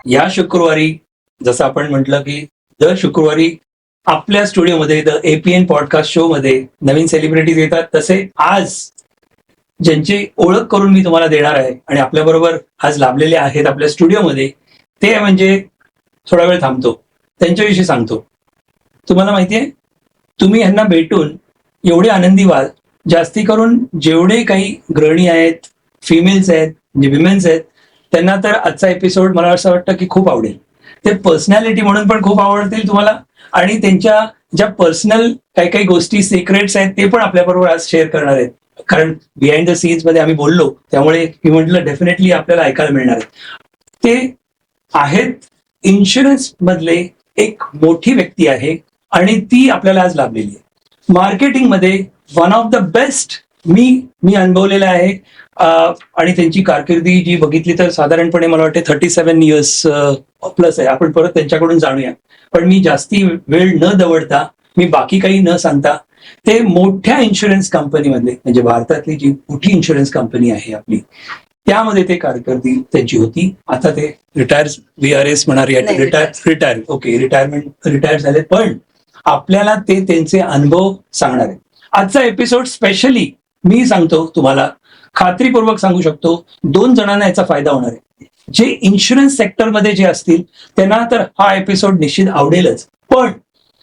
या शुक्रवारी जसं आपण म्हटलं की दर शुक्रवारी आपल्या स्टुडिओमध्ये द एपीएन पॉडकास्ट शो मध्ये नवीन सेलिब्रिटीज येतात, तसे आज ज्यांची ओळख करून मी तुम्हाला देणार आहे आणि आपल्याबरोबर आज लाभलेले आहेत आपल्या स्टुडिओमध्ये, ते म्हणजे थोडा वेळ थांबतो, त्यांच्याविषयी सांगतो. तुम्हाला माहितीये, तुम्ही यांना भेटून एवढे आनंदी व्हाल. जास्ती करून जेवढे काही गृहिणी आहेत, फिमेल्स आहेत, म्हणजे विमेन्स आहेत, त्यांना तर आजचा एपिसोड मला असं वाटतं की खूप आवडेल. ते पर्सनॅलिटी म्हणून पण खूप आवडतील तुम्हाला, आणि त्यांच्या ज्या पर्सनल काही काही गोष्टी सिक्रेट्स आहेत ते पण आपल्याबरोबर आज शेअर करणार आहेत. कारण बिहाइंड द सीन्स मध्ये आम्ही बोललो, त्यामुळे मी म्हटलं डेफिनेटली आपल्याला ऐकायला मिळणार आहे. ते आहेत इन्शुरन्स मधले एक मोठी व्यक्ती आहे आणि ती आपल्याला आज लाभलेली आहे. मार्केटिंगमध्ये वन ऑफ द बेस्ट मी अनुभवलेलं आहे. आणि त्यांची कारकिर्दी जी बघितली तर साधारणपणे मला वाटते 37 इयर्स प्लस आहे. आपण परत त्यांच्याकडून जाणूया. पण मी जास्ती वेळ न दवडता, मी बाकी काही न सांगता, ते मोठ्या इन्शुरन्स कंपनीमध्ये, म्हणजे भारतातली जी मोठी इन्शुरन्स कंपनी आहे आपली, त्यामध्ये ते कारकिर्दी त्यांची होती. आता ते VRS म्हणणार, रिटायर झाले, पण आपल्याला ते त्यांचे अनुभव सांगणार आहेत. आजचा एपिसोड स्पेशली मी सांगतो तुम्हाला, खात्रीपूर्वक सांगू शकतो, 2 जणांना याचा फायदा होणार आहे. जे इन्शुरन्स सेक्टरमध्ये जे असतील त्यांना तर हा एपिसोड निश्चित आवडेलच, पण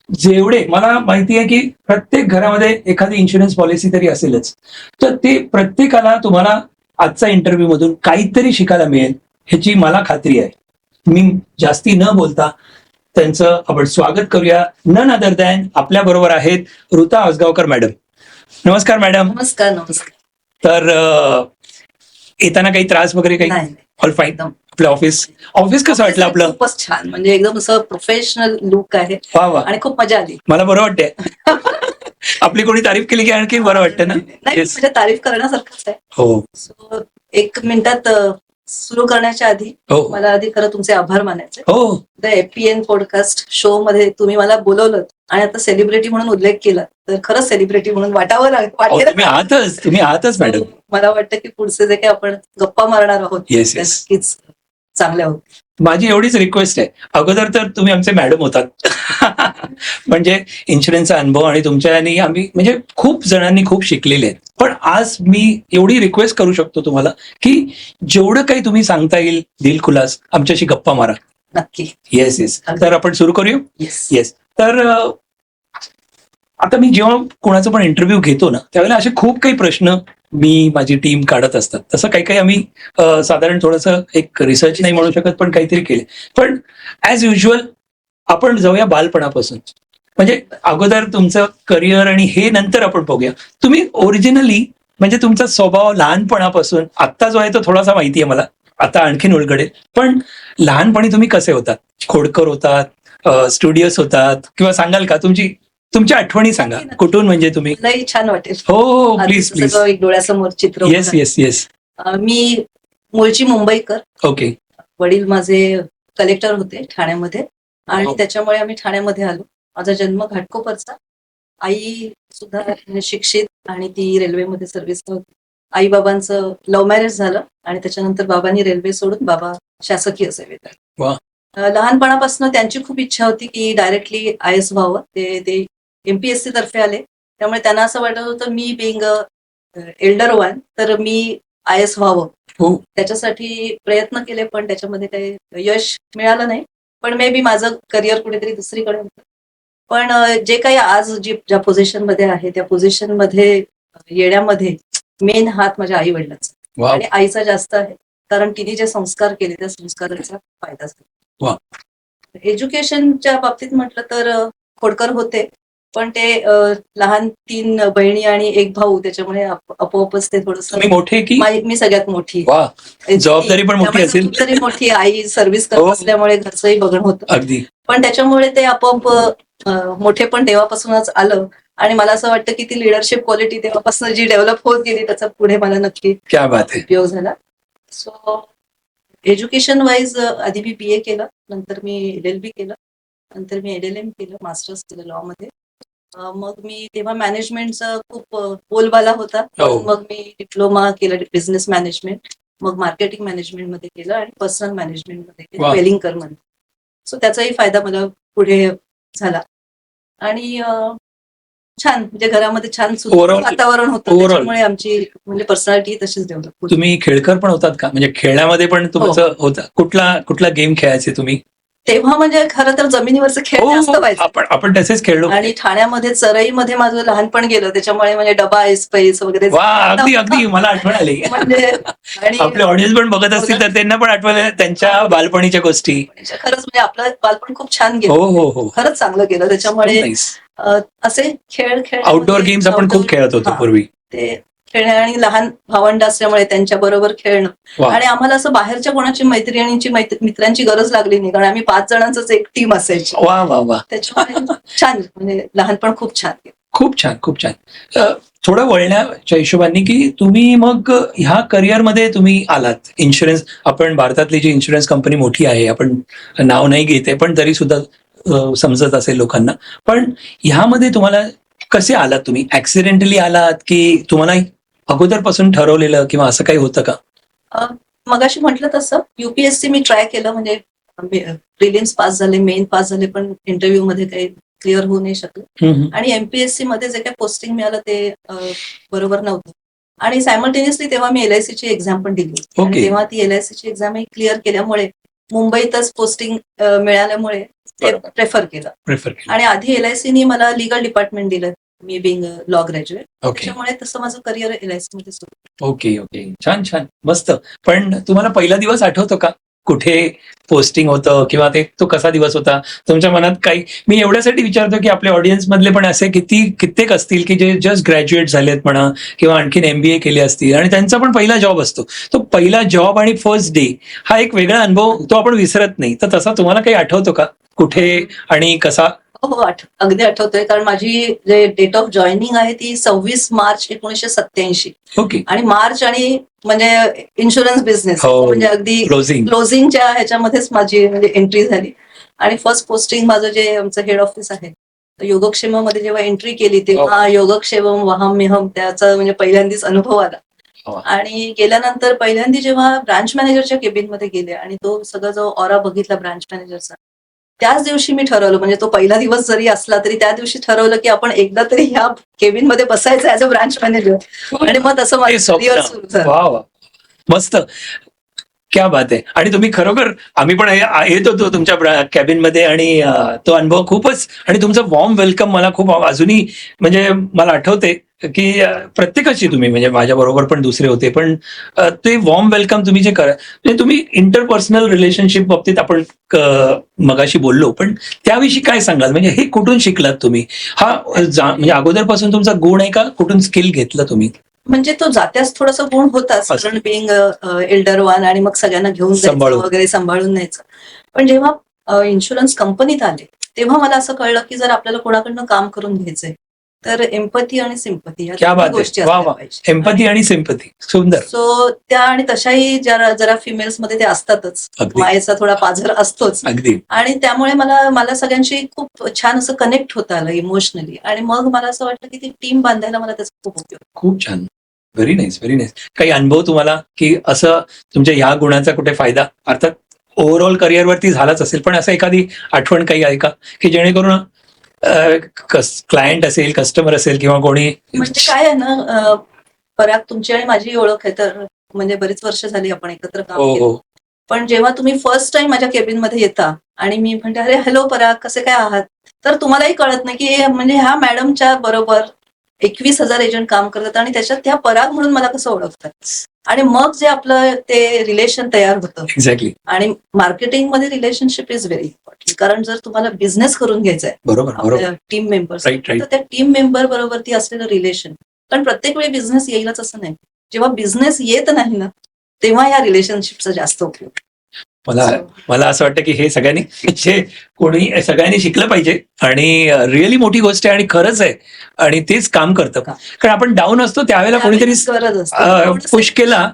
जेवढे मला माहिती आहे की प्रत्येक घरामध्ये एखादी इन्शुरन्स पॉलिसी तरी असेलच, तर ते प्रत्येकाला तुम्हाला आजचा इंटरव्ह्यू मधून काहीतरी शिकायला मिळेल ह्याची मला खात्री आहे. मी जास्ती न बोलता त्यांचं आपण स्वागत करूया. नन अदर दॅन आपल्या बरोबर आहेत ऋता आसगावकर मॅडम. नमस्कार मॅडम. नमस्कार. नमस्कार. तर येताना काही त्रास वगैरे काही? All fine. आपलं ऑफिस कसं वाटलं आपलं? खूपच छान, म्हणजे एकदम असं प्रोफेशनल लुक आहे. वा वा, आणि खूप मजा आली. मला बरं वाटतंय. आपली कोणी तारीफ केली की आणखी बरं वाटतं ना. नाही, म्हणजे तारीफ करण्यासारखंच आहे. हो. सो 1 मिनिटात सुरू करण्याच्या आधी मला आधी खरं तुमचे आभार मानायचे. हो. द एपीएन पॉडकास्ट शो मध्ये तुम्ही मला बोलवलं आणि आता सेलिब्रिटी म्हणून उल्लेख केला, तर खरंच सेलिब्रिटी म्हणून वाटावं लागेल. तुम्ही आहातच मॅडम. मला वाटतं की पुढचे जे काही आपण गप्पा मारणार आहोत नक्कीच चांगल्या होत. माझी एवढीच रिक्वेस्ट आहे, अगोदर तर तुम्ही आमचे मॅडम होतात. म्हणजे इन्शुरन्सचा अनुभव आणि तुमच्यानी आम्ही म्हणजे खूप जणांनी खूप शिकलेले आहेत. पण आज मी एवढी रिक्वेस्ट करू शकतो तुम्हाला की जेवढं काही तुम्ही सांगता येईल दिलखुलास आमच्याशी गप्पा मारा. नक्की. येस. तर आपण सुरू करूया. येस. तर आता मी जेव्हा कोणाचा पण इंटरव्ह्यू घेतो ना, त्यावेळेला असे खूप काही प्रश्न माझी टीम काढत असतात. तसं काही काही आम्ही साधारण थोडंसं एक रिसर्च नाही म्हणू शकत, पण काहीतरी केले. पण ऍज युजल आपण जाऊया बालपणापासून, म्हणजे अगोदर तुमचं करिअर आणि हे नंतर आपण बघूया. तुम्ही ओरिजिनली म्हणजे तुमचा स्वभाव लहानपणापासून आत्ता जो आहे तो थोडासा माहिती आहे मला, आता आणखीन उलगडेल, पण लहानपणी तुम्ही कसे होतात? खोडकर होतात, स्टुडिओस होतात, किंवा सांगाल का तुमच्या आठवणी सांगा, कुठून म्हणजे तुम्ही? लई छान वाटेल. हो प्लीज प्लीज. एक डोळ्यासमोर चित्र. येस. मी मूळची मुंबईकर. ओके. वडील माझे कलेक्टर होते ठाण्यामध्ये, आणि त्याच्यामुळे आम्ही ठाण्यामध्ये आलो. माझा जन्म घाटकोपरचा. आई सुद्धा शिक्षित आणि ती रेल्वेमध्ये सर्व्हिस होती. आई बाबांचं लव्ह मॅरेज झालं आणि त्याच्यानंतर बाबांनी रेल्वे सोडून बाबा शासकीय सेवेत वा. लहानपणापासून त्यांची खूप इच्छा होती की डायरेक्टली IAS व्हावं. ते MPSC तर्फे आले, त्यामुळे त्यांना असं वाटत होतं मी बिंग एल्डर वन तर मी IAS व्हावं. त्याच्यासाठी प्रयत्न केले, पण त्याच्यामध्ये काही यश मिळालं नाही. पण मे बी माझं करिअर कुठेतरी दुसरीकडे होतं. पण जे काही आज ज्या पोझिशन मध्ये आहे त्या पोझिशन मध्ये येण्यामध्ये मेन हात माझ्या आई वडिलांचा आणि आईचा जास्त आहे, कारण तिने जे संस्कार केले त्या संस्कारांचा फायदा झाला. एज्युकेशनच्या बाबतीत म्हटलं तर खोडकर होते, पण ते लहान 3 बहिणी आणि 1 भाऊ, त्याच्यामुळे आपोआपच ते थोडंसं. मोठे की मी सगळ्यात मोठी. जबाबदारी पण मोठी असेल. जबाबदारी मोठी. आई सर्व्हिस करत असल्यामुळे घरचंही बघणं होतं अगदी. पण त्याच्यामुळे ते आपोआप मोठे पण तेव्हापासूनच आलं, आणि मला असं वाटतं की ती लिडरशिप क्वालिटी तेव्हापासून जी डेव्हलप होत गेली त्याचा पुढे मला नक्की उपयोग झाला. सो एज्युकेशन वाईज आधी मी BA केलं, नंतर मी LLB केलं, नंतर मी LLM केलं, मास्टर्स केलं लॉ मध्ये. मग मी तेव्हा मॅनेजमेंटचा खूप बोलबाला होता, मग मी डिप्लोमा केला बिझनेस मॅनेजमेंट, मग मार्केटिंग मॅनेजमेंटमध्ये केलं आणि पर्सनल मॅनेजमेंटमध्ये केलं वा. वेलिंगकरमध्ये. सो त्याचाही फायदा मला पुढे झाला. आणि छान म्हणजे घरामध्ये छान Overall- वातावरण होतं, overall. त्याच्यामुळे आमची म्हणजे पर्सनॅलिटी तशीच डेव्हलप. तुम्ही खेळकर पण होतात का? म्हणजे खेळण्यामध्ये पण तुमचं होतं? कुठला गेम खेळायचे तुम्ही? तेव्हा म्हणजे खरं तर जमिनीवरचं खेळ जास्त व्हायचं. आपण तसेच खेळलो. आणि ठाण्यामध्ये चरईमध्ये माझं लहानपण गेलं, त्याच्यामुळे म्हणजे डबा ऐस वगैरे. वा, अगदी मला आठवण आली. म्हणजे आणि आपले ऑडियन्स पण बघत असतील तर त्यांना पण आठवलं त्यांच्या बालपणीच्या गोष्टी. खरंच म्हणजे आपलं बालपण खूप छान हो गेलं, हो हो. खरंच चांगलं गेलं. त्याच्यामुळे असे खेळ आउटडोअर गेम्स आपण खूप खेळत होतो पूर्वी. ते खेळणे आणि लहान भावंड असल्यामुळे त्यांच्या बरोबर खेळणं. वा. आणि आम्हाला असं बाहेरच्या कोणाची मित्रांची गरज लागली नाही, कारण आम्ही 5 जणांचंच एक टीम असायची. वा वा वा. त्याच्यामुळे छान म्हणजे लहानपण खूप छान गेलं. खूप छान खूप छान. थोडं वळण्याच्या हिशोबाने की तुम्ही मग ह्या करिअरमध्ये तुम्ही आलात. इन्शुरन्स, आपण भारतातली जी इन्शुरन्स कंपनी मोठी आहे, आपण नाव नाही घेते पण तरी सुद्धा समजत असेल लोकांना. पण ह्यामध्ये तुम्हाला कसे आलात तुम्ही? ऍक्सिडेंटली आलात की तुम्हाला अगोदरपासून ठरवलेलं किंवा असं काही होतं का? मगाशी म्हटलं तसं युपीएससी मी ट्राय केलं, म्हणजे प्रिलिम्स पास झाले, मेन पास झाले, पण इंटरव्ह्यू मध्ये काही क्लिअर होऊ नाही शकलं. आणि एमपीएससी मध्ये जे काही पोस्टिंग मिळालं ते बरोबर नव्हतं. आणि सायमल्टेनियसली तेव्हा मी एलआयसीची एक्झाम पण दिली, आणि तेव्हा ती एलआयसीची एक्झामही क्लिअर केल्यामुळे मुंबईतच पोस्टिंग मिळाल्यामुळे ते प्रेफर केलं. आणि आधी एलआयसीनी मला लिगल डिपार्टमेंट दिलं, मी बिंग लॉ ग्रॅज्युएट. त्याच्यामुळे तसं माझं करिअर एलआयसी मध्ये सुरू. ओके ओके, छान छान, मस्त. पण तुम्हाला पहिला दिवस आठवतो का? कुठे पोस्टिंग होतं किंवा तो कसा दिवस होता तुमच्या मनात? काही मी एवढ्यासाठी विचारतो की आपल्या ऑडियन्स मधले पण असे कित्येक असतील की जे जस्ट ग्रॅज्युएट झालेत म्हणा, किंवा आणखीन MBA केले असतील आणि त्यांचा पण पहिला जॉब असतो. तो पहिला जॉब आणि फर्स्ट डे हा एक वेगळा अनुभव, तो आपण विसरत नाही. तर तसा तुम्हाला काही आठवतो का? कुठे आणि कसा? हो, अगदी आठवतोय, कारण माझी जे डेट ऑफ जॉईनिंग आहे ती 26 मार्च 1987. ओके. आणि मार्च आणि म्हणजे इन्शुरन्स बिझनेस म्हणजे अगदी क्लोजिंगच्या ह्याच्यामध्येच माझी म्हणजे एंट्री झाली. आणि फर्स्ट पोस्टिंग माझं जे आमचं हेड ऑफिस आहे योगक्षेमामध्ये जेव्हा एंट्री केली, तेव्हा योगक्षेमम वहाम्यहम त्याचा म्हणजे पहिल्यांदाच अनुभव आला. आणि गेल्यानंतर पहिल्यांदा जेव्हा ब्रांच मॅनेजरच्या केबिनमध्ये गेले आणि तो सगळा जो ऑरा बघितला ब्रांच मॅनेजरचा, त्याच दिवशी मी ठरवलं, म्हणजे तो पहिला दिवस जरी असला तरी त्या दिवशी ठरवलं की आपण एकदा तरी ह्या केबिन मध्ये बसायचं ऍज अ ब्रांच मॅनेजर. आणि मग तसं माझं करिअर सुरू झालं. मस्त, क्या बात आहे. आणि तुम्ही खरोखर, आम्ही पण येत होतो तुमच्या कॅबिन मध्ये आणि तो अनुभव खूपच, आणि तुमचं वॉर्म वेलकम मला खूप अजूनही म्हणजे मला आठवते की प्रत्येकाची तुम्ही म्हणजे माझ्या बरोबर पण दुसरे होते, पण ते वॉर्म वेलकम तुम्ही जे करा, म्हणजे तुम्ही इंटरपर्सनल रिलेशनशिप बाबतीत आपण मगाशी बोललो, पण त्याविषयी काय सांगाल? म्हणजे हे कुठून शिकलात तुम्ही? हा म्हणजे अगोदरपासून तुमचा गुण आहे का, कुठून स्किल घेतलं तुम्ही? म्हणजे तो जात्याच थोडासा गुण होताच, कारण बिंग एल्डर वन आणि मग सगळ्यांना घेऊन जायचं वगैरे, सांभाळून न्यायचं. पण जेव्हा इन्शुरन्स कंपनीत आले तेव्हा मला असं कळलं की जर आपल्याला कोणाकडनं काम करून घ्यायचंय तर एम्पथी आणि सिम्पथी या गोष्टी असल्या पाहिजे. एम्पथी आणि सिम्पथी, सुंदर. सो त्या, आणि तशाही जरा फिमेल्स मध्ये ते असतातच, मायेचा थोडा पाझर असतोच. आणि त्यामुळे मला सगळ्यांशी खूप छान असं कनेक्ट होता आलं इमोशनली. आणि मग मला असं वाटलं की ती टीम बांधायला मला त्याचा खूप उपयोग. खूप छान, व्हेरी नाईस व्हेरी नाईस. काही अनुभव तुम्हाला की असं तुमच्या ह्या गुणाचा कुठे फायदा, अर्थात ओव्हरऑल करिअरवरती झालाच असेल, पण असं एखादी आठवण काही आहे का की जेणेकरून क्लायंट असेल, कस्टमर असेल किंवा कोणी? म्हणजे काय आहे ना, पराग, तुमची आणि माझी ओळख आहे तर म्हणजे बरीच वर्ष झाली आपण एकत्र काम केलं. पण जेव्हा तुम्ही फर्स्ट टाइम माझ्या केबिन मध्ये येता आणि मी म्हणते अरे हॅलो पराग, कसे काय आहात, तर तुम्हालाही कळत नाही की म्हणजे ह्या मॅडमच्या बरोबर 21,000 एजंट काम करतात आणि त्याच्यात त्या पराग म्हणून मला कसं ओळखतात. आणि मग जे आपलं ते रिलेशन तयार होतं. एक्झॅक्टली. आणि मार्केटिंगमध्ये रिलेशनशिप इज व्हेरी इम्पॉर्टंट, कारण जर तुम्हाला बिझनेस करून घ्यायचा आहे बरोबर टीम मेंबर्स, तर त्या टीम मेंबर बरोबर ती असलेलं रिलेशन, कारण प्रत्येक वेळी बिझनेस येईलच असं नाही. जेव्हा बिझनेस येत नाही ना, तेव्हा या रिलेशनशिपचा जास्त उपयोग. मला असं वाटतं की हे सगळ्यांनी शिकलं पाहिजे, आणि रिअली मोठी गोष्ट आहे आणि खरंच आहे, आणि तेच काम करतं. कारण आपण डाऊन असतो त्यावेळेला कोणीतरी पुश केला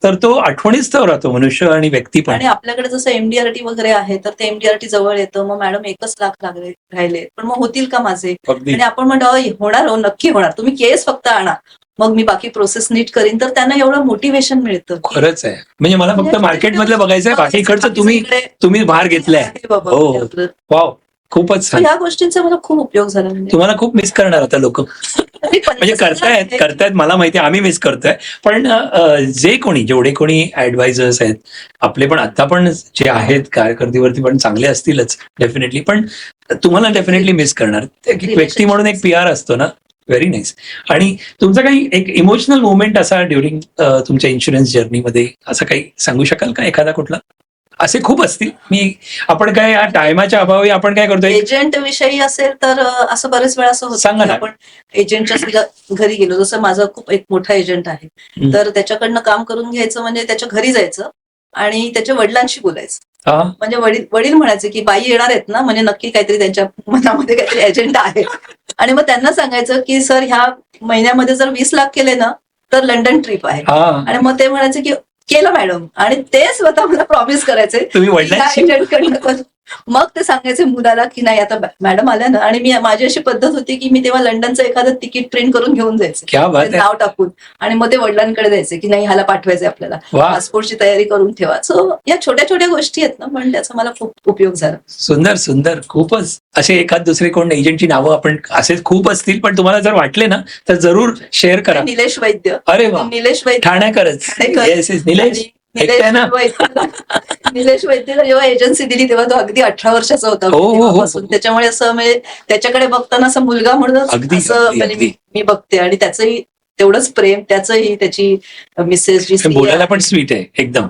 तर तो आठवणीच तर राहतो मनुष्य आणि व्यक्ती पण. आणि आपल्याकडे जसं MDRT वगैरे आहे तर ते MDRT जवळ येतं, मग मॅडम 1 लाख राहिले पण मग होतील का माझे, आणि आपण म्हणतो होणार, हो नक्की होणार, तुम्ही केस फक्त आणा. मग मी बाकी प्रोसेस नीट करीन, तर त्यांना एवढं मोटिवेशन मिळतं. खरंच आहे. म्हणजे मला फक्त मार्केटमधलं बघायचंय, बाकी इकडचं तुम्ही भार घेतलाय. बाबा हो. म्हणजे आपलं. वाव, खूपच So छान. या गोष्टींचा मला खूप उपयोग झाला. म्हणजे तुम्हाला खूप मिस करणार आता लोक. म्हणजे करतायत मला माहिती आहे, आम्ही मिस करतोय. पण जेवढे कोणी ऍडवायझर्स आहेत आपले, पण आता पण जे आहेत कारकिर्दीवरती पण चांगले असतीलच डेफिनेटली, पण तुम्हाला डेफिनेटली मिस करणार. एक व्यक्ती म्हणून एक PR असतो ना. Very nice. आणि तुमचा काही एक इमोशनल मोमेंट असा ड्युरिंग तुमच्या इन्शुरन्स जर्नीमध्ये असं काही सांगू शकाल का, एखादा कुठला? असे खूप असतील. आपण काय या टायमाच्या अभावी आपण काय करतो, एजंट विषयी असेल तर असं बरेच वेळा असं सांगा होतं ना. की आपण एजंटच्या सुद्धा घरी गेलो. जसं माझा खूप एक मोठा एजंट आहे, तर त्याच्याकडनं काम करून घ्यायचं म्हणजे त्याच्या घरी जायचं आणि त्याच्या वडिलांशी बोलायचं. म्हणजे वडील म्हणायचे की बाई येणार आहेत ना, म्हणजे नक्की काहीतरी त्यांच्या मनामध्ये काहीतरी एजंडा आहे. आणि मग त्यांना सांगायचं की सर ह्या महिन्यामध्ये जर 20 लाख केले ना तर लंडन ट्रिप आहे. आणि मग ते म्हणायचे की केलं मॅडम, आणि ते स्वतः मला प्रॉमिस करायचे तुम्ही वडिलांशी. मग ते सांगायचे मुलाला की नाही आता मॅडम आल्या ना. आणि माझी अशी पद्धत होती की मी तेव्हा लंडनचं एखादं तिकीट प्रिंट करून घेऊन जायचे, नाव टाकून, आणि मग ते वडिलांकडे द्यायचे की नाही ह्याला पाठवायचंय आपल्याला, पासपोर्टची तयारी करून ठेवा. सो या छोट्या छोट्या गोष्टी आहेत ना, पण त्याचा मला खूप उपयोग झाला. सुंदर सुंदर. खूपच असे एखाद दुसरे कोण एजंटची नावं आपण असेच खूप असतील, पण तुम्हाला जर वाटले ना तर जरूर शेअर करा. निलेश वैद्य. अरे वा, निलेश वैद्य ठाण्याकरच. निलेश निलेश वैद्यला जेव्हा एजन्सी दिली तेव्हा तो अगदी 18 वर्षाचा होता तेव्हापासून. त्याच्यामुळे असं म्हणजे त्याच्याकडे बघताना असं मुलगा म्हणून असं म्हणजे मी बघते. आणि त्याचंही तेवढंच प्रेम, त्याची मिसेस जी बोलायला पण स्वीट आहे एकदम.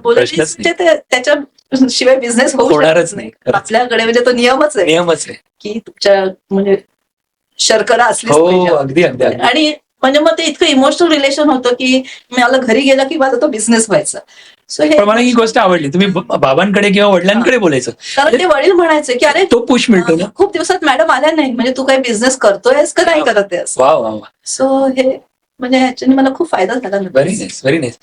त्याच्या शिवाय बिझनेस होणारच नाही आपल्याकडे. म्हणजे तो नियमच आहे की तुमच्या म्हणजे शर्करा असलीच पाहिजे. अगदी अगदी. आणि म्हणजे मग ते इतकं इमोशनल रिलेशन होतं की मला घरी गेला की माझा तो बिझनेस व्हायचा. सो हे मला ही गोष्ट आवडली. तुम्ही बाबांकडे किंवा वडिलांकडे बोलायचं, कारण ते वडील म्हणायचे की अरे तो पुश मिळतो ना. खूप दिवसात मॅडम आल्या नाही, म्हणजे तू काही बिझनेस करतोयस का नाही करत आहेस. सो हे म्हणजे ह्याच्याने मला खूप फायदा झाला. Very nice, very nice.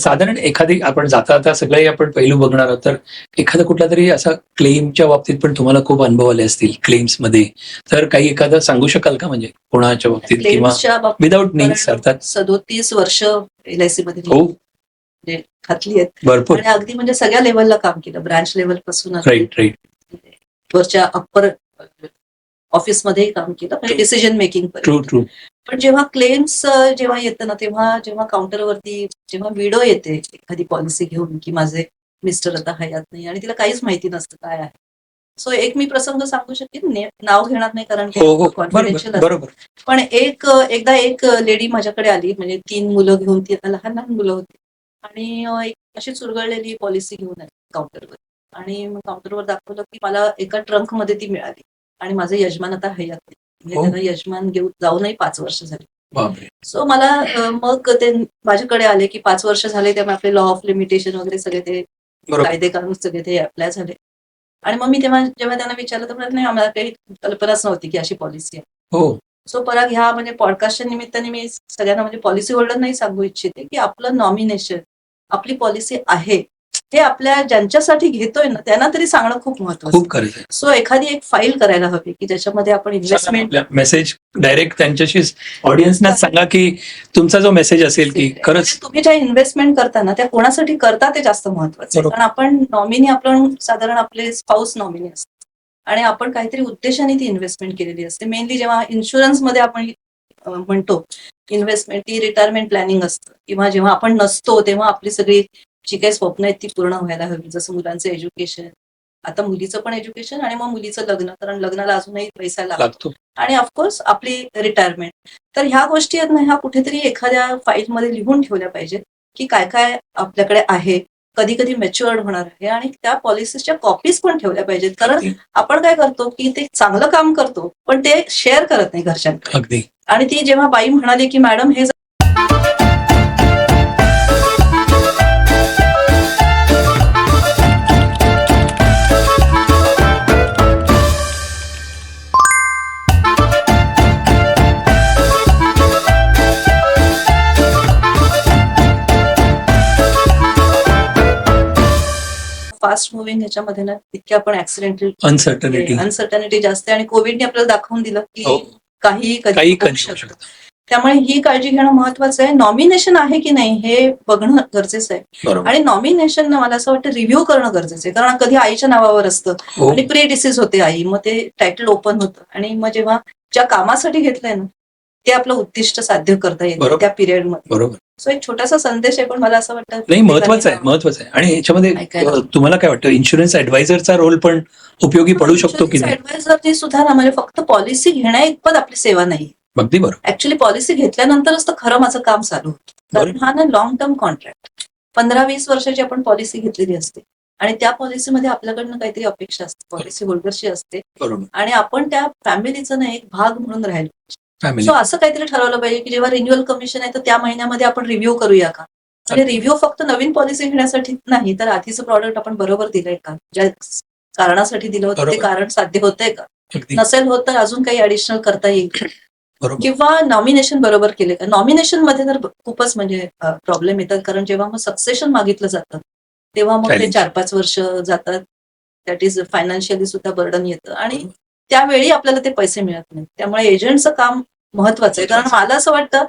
साधारण एखादी आपण जाता सगळे आपण पैलू बघणार आहोत, तर एखादा कुठला तरी असा क्लेमच्या बाबतीत पण तुम्हाला खूप अनुभव आले असतील क्लेम्स मध्ये, तर काही एखादा सांगू शकाल का, म्हणजे कोणाच्या बाबतीत किंवा विदाऊट नेम्स अर्थात. 37 वर्ष LIC मध्ये घातली आहेत भरपूर. आणि अगदी म्हणजे सगळ्या लेवलला काम केलं, ब्रांच लेवल पासून राईट वरच्या अप्पर ऑफिसमध्येही काम केलं, म्हणजे डिसिजन मेकिंग. ट्रू. पण जेव्हा क्लेम्स जेव्हा येतं ना, जेव्हा काउंटरवरती जेव्हा विडो येते एखादी पॉलिसी घेऊन की माझे मिस्टर आता हयात नाही आणि तिला काहीच माहिती नसतं काय आहे. सो एक मी प्रसंग सांगू शकेन, नाव घेणार नाही कारण कॉन्फिडेन्शियल असतं. पण एकदा एक लेडी माझ्याकडे आली, म्हणजे 3 मुलं घेऊन, ती लहान लहान मुलं होती आणि एक अशी चुरगळलेली पॉलिसी घेऊन आली काउंटरवर. आणि मग काउंटरवर दाखवलं की मला एका ट्रंक मध्ये ती मिळाली आणि माझे यजमान आता हयात नाही, म्हणजे त्यांना यजमान घेऊन जाऊनही 5 वर्ष झाली. सो मला मग ते माझ्याकडे आले की 5 वर्ष झाले, त्यामुळे आपले लॉ ऑफ लिमिटेशन वगैरे सगळे ते कायदे कानून सगळे ते अप्लाय झाले. आणि मग मी जेव्हा त्यांना विचारलं तर नाही, आम्हाला काही कल्पनाच नव्हती की अशी पॉलिसी आहे. सो परत ह्या म्हणजे पॉडकास्टच्या निमित्ताने मी सगळ्यांना म्हणजे पॉलिसी होल्डरनाही सांगू इच्छिते की आपलं नॉमिनेशन, आपली पॉलिसी आहे हे आपल्या ज्यांच्यासाठी घेतोय ना त्यांना तरी सांगणं खूप महत्त्वाचं आहे. सो एखादी एक फाईल करायला हवी की ज्याच्यामध्ये आपण इन्व्हेस्टमेंट मेसेज डायरेक्ट त्यांच्याशी ऑडियन्सना सांगा की तुमचा जो मेसेज असेल की खरंच तुम्ही ज्या इन्व्हेस्टमेंट करताना त्या कोणासाठी करता ते जास्त महत्त्वाचं आहे. कारण आपण नॉमिनी, आपण साधारण आपले स्पाऊस नॉमिनी असतात आणि आपण काहीतरी उद्देशाने ती इन्व्हेस्टमेंट केलेली असते. मेनली जेव्हा इन्शुरन्समध्ये आपण म्हणतो इन्व्हेस्टमेंट, ती रिटायरमेंट प्लॅनिंग असतं, किंवा जेव्हा आपण नसतो तेव्हा आपली सगळी जी काही स्वप्न आहेत ती पूर्ण व्हायला हवी. जसं मुलांचं एज्युकेशन, आता मुलीचं पण एज्युकेशन आणि मग मुलीचं लग्न, कारण लग्नाला अजूनही पैसा लागतो, आणि ऑफकोर्स आपली रिटायरमेंट. तर ह्या गोष्टी आहेत ना, ह्या कुठेतरी एखाद्या फाईलमध्ये लिहून ठेवल्या पाहिजेत की काय काय आपल्याकडे आहे, कधी कधी मॅच्युअर्ड होणार आहे, आणि त्या पॉलिसीच्या कॉपीज पण ठेवल्या पाहिजेत. कारण आपण काय करतो की ते चांगलं काम करतो पण ते शेअर करत नाही घरच्यांकडे. आणि ती जेव्हा बाई म्हणाली की मॅडम हे फास्ट मुव्हिंग ह्याच्यामध्ये ना, इतके आपण ऍक्सिडेंटल अनसर्टनिटी जास्त आहे. आणि कोविडने आपल्याला दाखवून दिलं की काही कधी होऊ शकतं. त्यामुळे ही काळजी घेणं महत्वाचं आहे. नॉमिनेशन आहे की नाही हे बघणं गरजेचं आहे. बरोबर. आणि नॉमिनेशन मला असं वाटतं रिव्ह्यू करणं गरजेचं आहे. कारण कधी आईच्या नावावर असतं हो आणि प्री डिसीज होते आई, मग ते टायटल ओपन होतं आणि मग जेव्हा ज्या कामासाठी घेतलंय ना ते आपलं उद्दिष्ट साध्य करता येतं बरोबर. त्या पिरियडमध्ये. बरोबर. सो एक छोटासा संदेश आहे, पण मला असं वाटतं नाही, महत्वाचं आहे, महत्वाचं आहे. आणि याच्यामध्ये ऐकायला. तुम्हाला काय वाटतं, इन्शुरन्स ऍडवायझरचा रोल पण उपयोगी पडू शकतो की नाही? ऍडवायझरची सुद्धा ना, म्हणजे फक्त पॉलिसी घेण्या इतपत आपली सेवा नाही. अगदी बरोबर. ऍक्च्युली पॉलिसी घेतल्यानंतरच तर खरं माझं काम चालू होतं. कारण हा ना लॉंग टर्म कॉन्ट्रॅक्ट 15-20 वर्षाची आपण पॉलिसी घेतलेली असते आणि त्या पॉलिसीमध्ये आपल्याकडनं काहीतरी अपेक्षा असते, पॉलिसी होल्डरची असते बरोबर. आणि आपण त्या फॅमिलीचा ना एक भाग म्हणून राहिलो. फॅमिली. सो असं काहीतरी ठरवलं पाहिजे की जेव्हा रिन्युअल कमिशन आहे तर त्या महिन्यामध्ये आपण रिव्ह्यू करूया का. म्हणजे रिव्ह्यू फक्त नवीन पॉलिसी घेण्यासाठी नाही, तर आधीचं प्रॉडक्ट आपण बरोबर दिलंय का, ज्या कारणासाठी दिलं होतं ते बरोबर. कारण साध्य होतंय का, अगदी नसेल होत तर अजून काही ऍडिशनल करता येईल बरोबर. किंवा नॉमिनेशन बरोबर केले का. नॉमिनेशन मध्ये तर खूपच म्हणजे प्रॉब्लेम येतात, कारण जेव्हा मग सक्सेशन मागितलं जातं तेव्हा मग ते Challenge. 4-5 वर्ष जातात. दॅट इज फायनान्शियली सुद्धा बर्डन येतं आणि त्यावेळी आपल्याला ते पैसे मिळत नाहीत. त्यामुळे एजंटचं काम महत्वाचं आहे. कारण मला असं वाटतं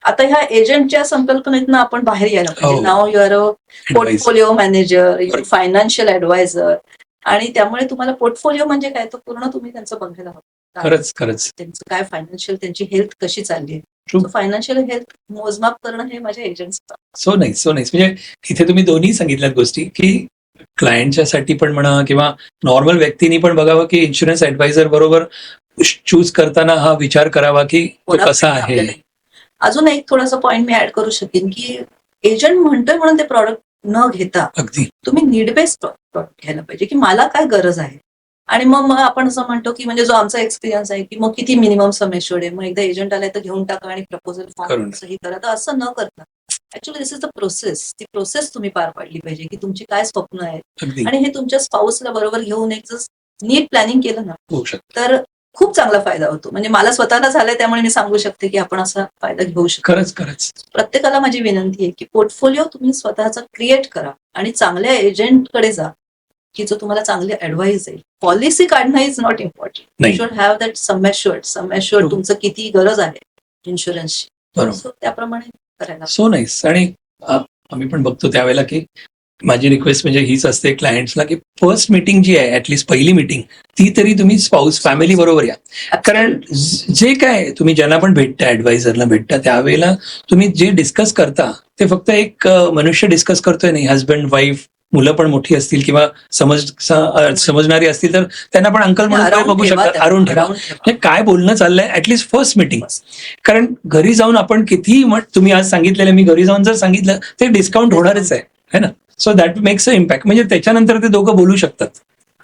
आता ह्या एजंटच्या संकल्पनेतनं आपण बाहेर यायला पाहिजे. हो. नाव your a Advice. Portfolio manager, बरोबर. Financial adviser. आणि त्यामुळे तुम्हाला पोर्टफोलिओ म्हणजे काय, तो पूर्ण तुम्ही त्यांचं बघायला हवं. खरंच खरंच. त्यांचं काय फायनान्शियल, त्यांची हेल्थ कशी चालली आहे. True. फायनान्शियल हेल्थ मोजमाप करणं हे माझ्या एजंट्सचं. सो नाईस म्हणजे इथे तुम्ही दोन्ही सांगितल्यात गोष्टी की क्लायंटच्या साठी पण म्हणा किंवा नॉर्मल व्यक्तींनी पण बघावं की इन्शुरन्स ऍडवायझर बरोबर चूज करताना हा विचार करावा की तो कसा आहे. आपल्याला. अजून एक थोडासा पॉईंट मी ऍड करू शकेन की एजंट म्हणतोय म्हणून ते प्रॉडक्ट न घेता अगदी तुम्ही नीड बेस्ड प्रॉडक्ट घ्यायला पाहिजे की मला काय गरज आहे. आणि मग आपण असं म्हणतो की म्हणजे जो आमचा एक्सपिरियन्स आहे की मग किती मिनिमम सम एश्युर्ड आहे, मग एकदा एजंट आलाय तर घेऊन टाका आणि प्रपोजल फॉर्म करून. सही करा. तर असं न करता actually this is the process. ती प्रोसेस तुम्ही पार पाडली पाहिजे की तुमची काय स्वप्न आहेत अगदी आणि हे तुमच्या स्पाऊसला बरोबर घेऊन एक जर नीट प्लॅनिंग केलं ना होऊ शकतं. तर खूप चांगला फायदा होतो. म्हणजे मला स्वतःला झालाय त्यामुळे मी सांगू शकते की आपण असा फायदा घेऊ शकतो. खरंच प्रत्येकाला माझी विनंती आहे की पोर्टफोलिओ तुम्ही स्वतःचा क्रिएट करा आणि चांगल्या एजंटकडे जा की जो तुम्हाला चांगले ऍडवाइस देईल. पॉलिसी काढणं इज नॉट इम्पॉर्टंट. नाही. शुड हॅव दॅट सम एश्युर्ड तुमचं किती गरज आहे इन्शुरन्सची. बरोबर. So त्याप्रमाणे करायला. So nice. आणि आम्ही पण बघतो त्यावेळेला की माझी रिक्वेस्ट म्हणजे हीच असते क्लायंट्सला की फर्स्ट मीटिंग जी आहे, ऍटलीस्ट पहिली मीटिंग, ती तरी तुम्ही स्पाऊस फॅमिली बरोबर या. कारण जे काय तुम्ही ज्यांना पण भेटता, ऍडवायझरला भेटता, त्यावेळेला तुम्ही जे डिस्कस करता ते फक्त एक मनुष्य डिस्कस करतोय नाही. हजबंड, वाईफ, मुलं पण मोठी असतील किंवा समजणारी असतील तर त्यांना पण अंकल म्हणून बघू शकतात. अरुण ठेवा. हे काय बोलणं चाललंय ऍटलीस्ट फर्स्ट मीटिंग. कारण घरी जाऊन आपण किती तुम्ही आज सांगितलेलं, मी घरी जाऊन जर सांगितलं ते डिस्काउंट होणारच आहे ना. So that makes a impact. म्हणजे त्याच्यानंतर ते दोघं बोलू शकतात.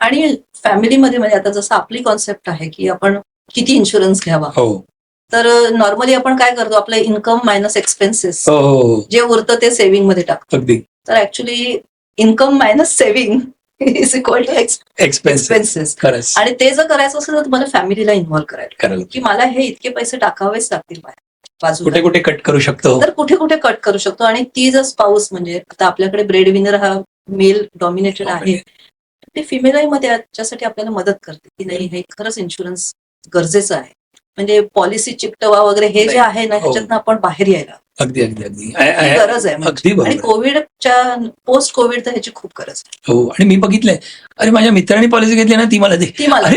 आणि फॅमिलीमध्ये म्हणजे आता जसं आपली कॉन्सेप्ट आहे की आपण किती इन्शुरन्स घ्यावा. हो तर नॉर्मली आपण काय करतो, आपलं इन्कम मायनस एक्सपेन्सेस हो जे उरतं ते सेव्हिंग मध्ये टाकतो. अगदी. तर actually income minus saving is equal to expenses. खरंच. आणि ते जर करायचं असेल तर तुम्हाला फॅमिलीला इन्व्हॉल्व करायला करायला की मला हे इतके पैसे टाकावेच लागतील बाजूला. कुठे कुठे कट करू शकतो. तर कुठे कुठे कट करू शकतो. आणि ती जर स्पाऊस म्हणजे आता आपल्याकडे ब्रेड विनर हा मेल डॉमिनेटेड आहे, ते फिमेलही मध्ये त्याच्यासाठी आपल्याला मदत करते की नाही हे खरंच इन्शुरन्स गरजेचं आहे. म्हणजे पॉलिसी चिकटवा वगैरे हे जे आहे ना ह्याच्यातनं आपण बाहेर यायला अगदी अगदी अगदी ही गरज आहे. अगदी आणि बरोबर. कोविडच्या पोस्ट कोविड तर ह्याची खूप गरज आहे. हो. आणि मी बघितलंय, अरे माझ्या मित्रांनी पॉलिसी घेतली ना, ती मला दे. ती मला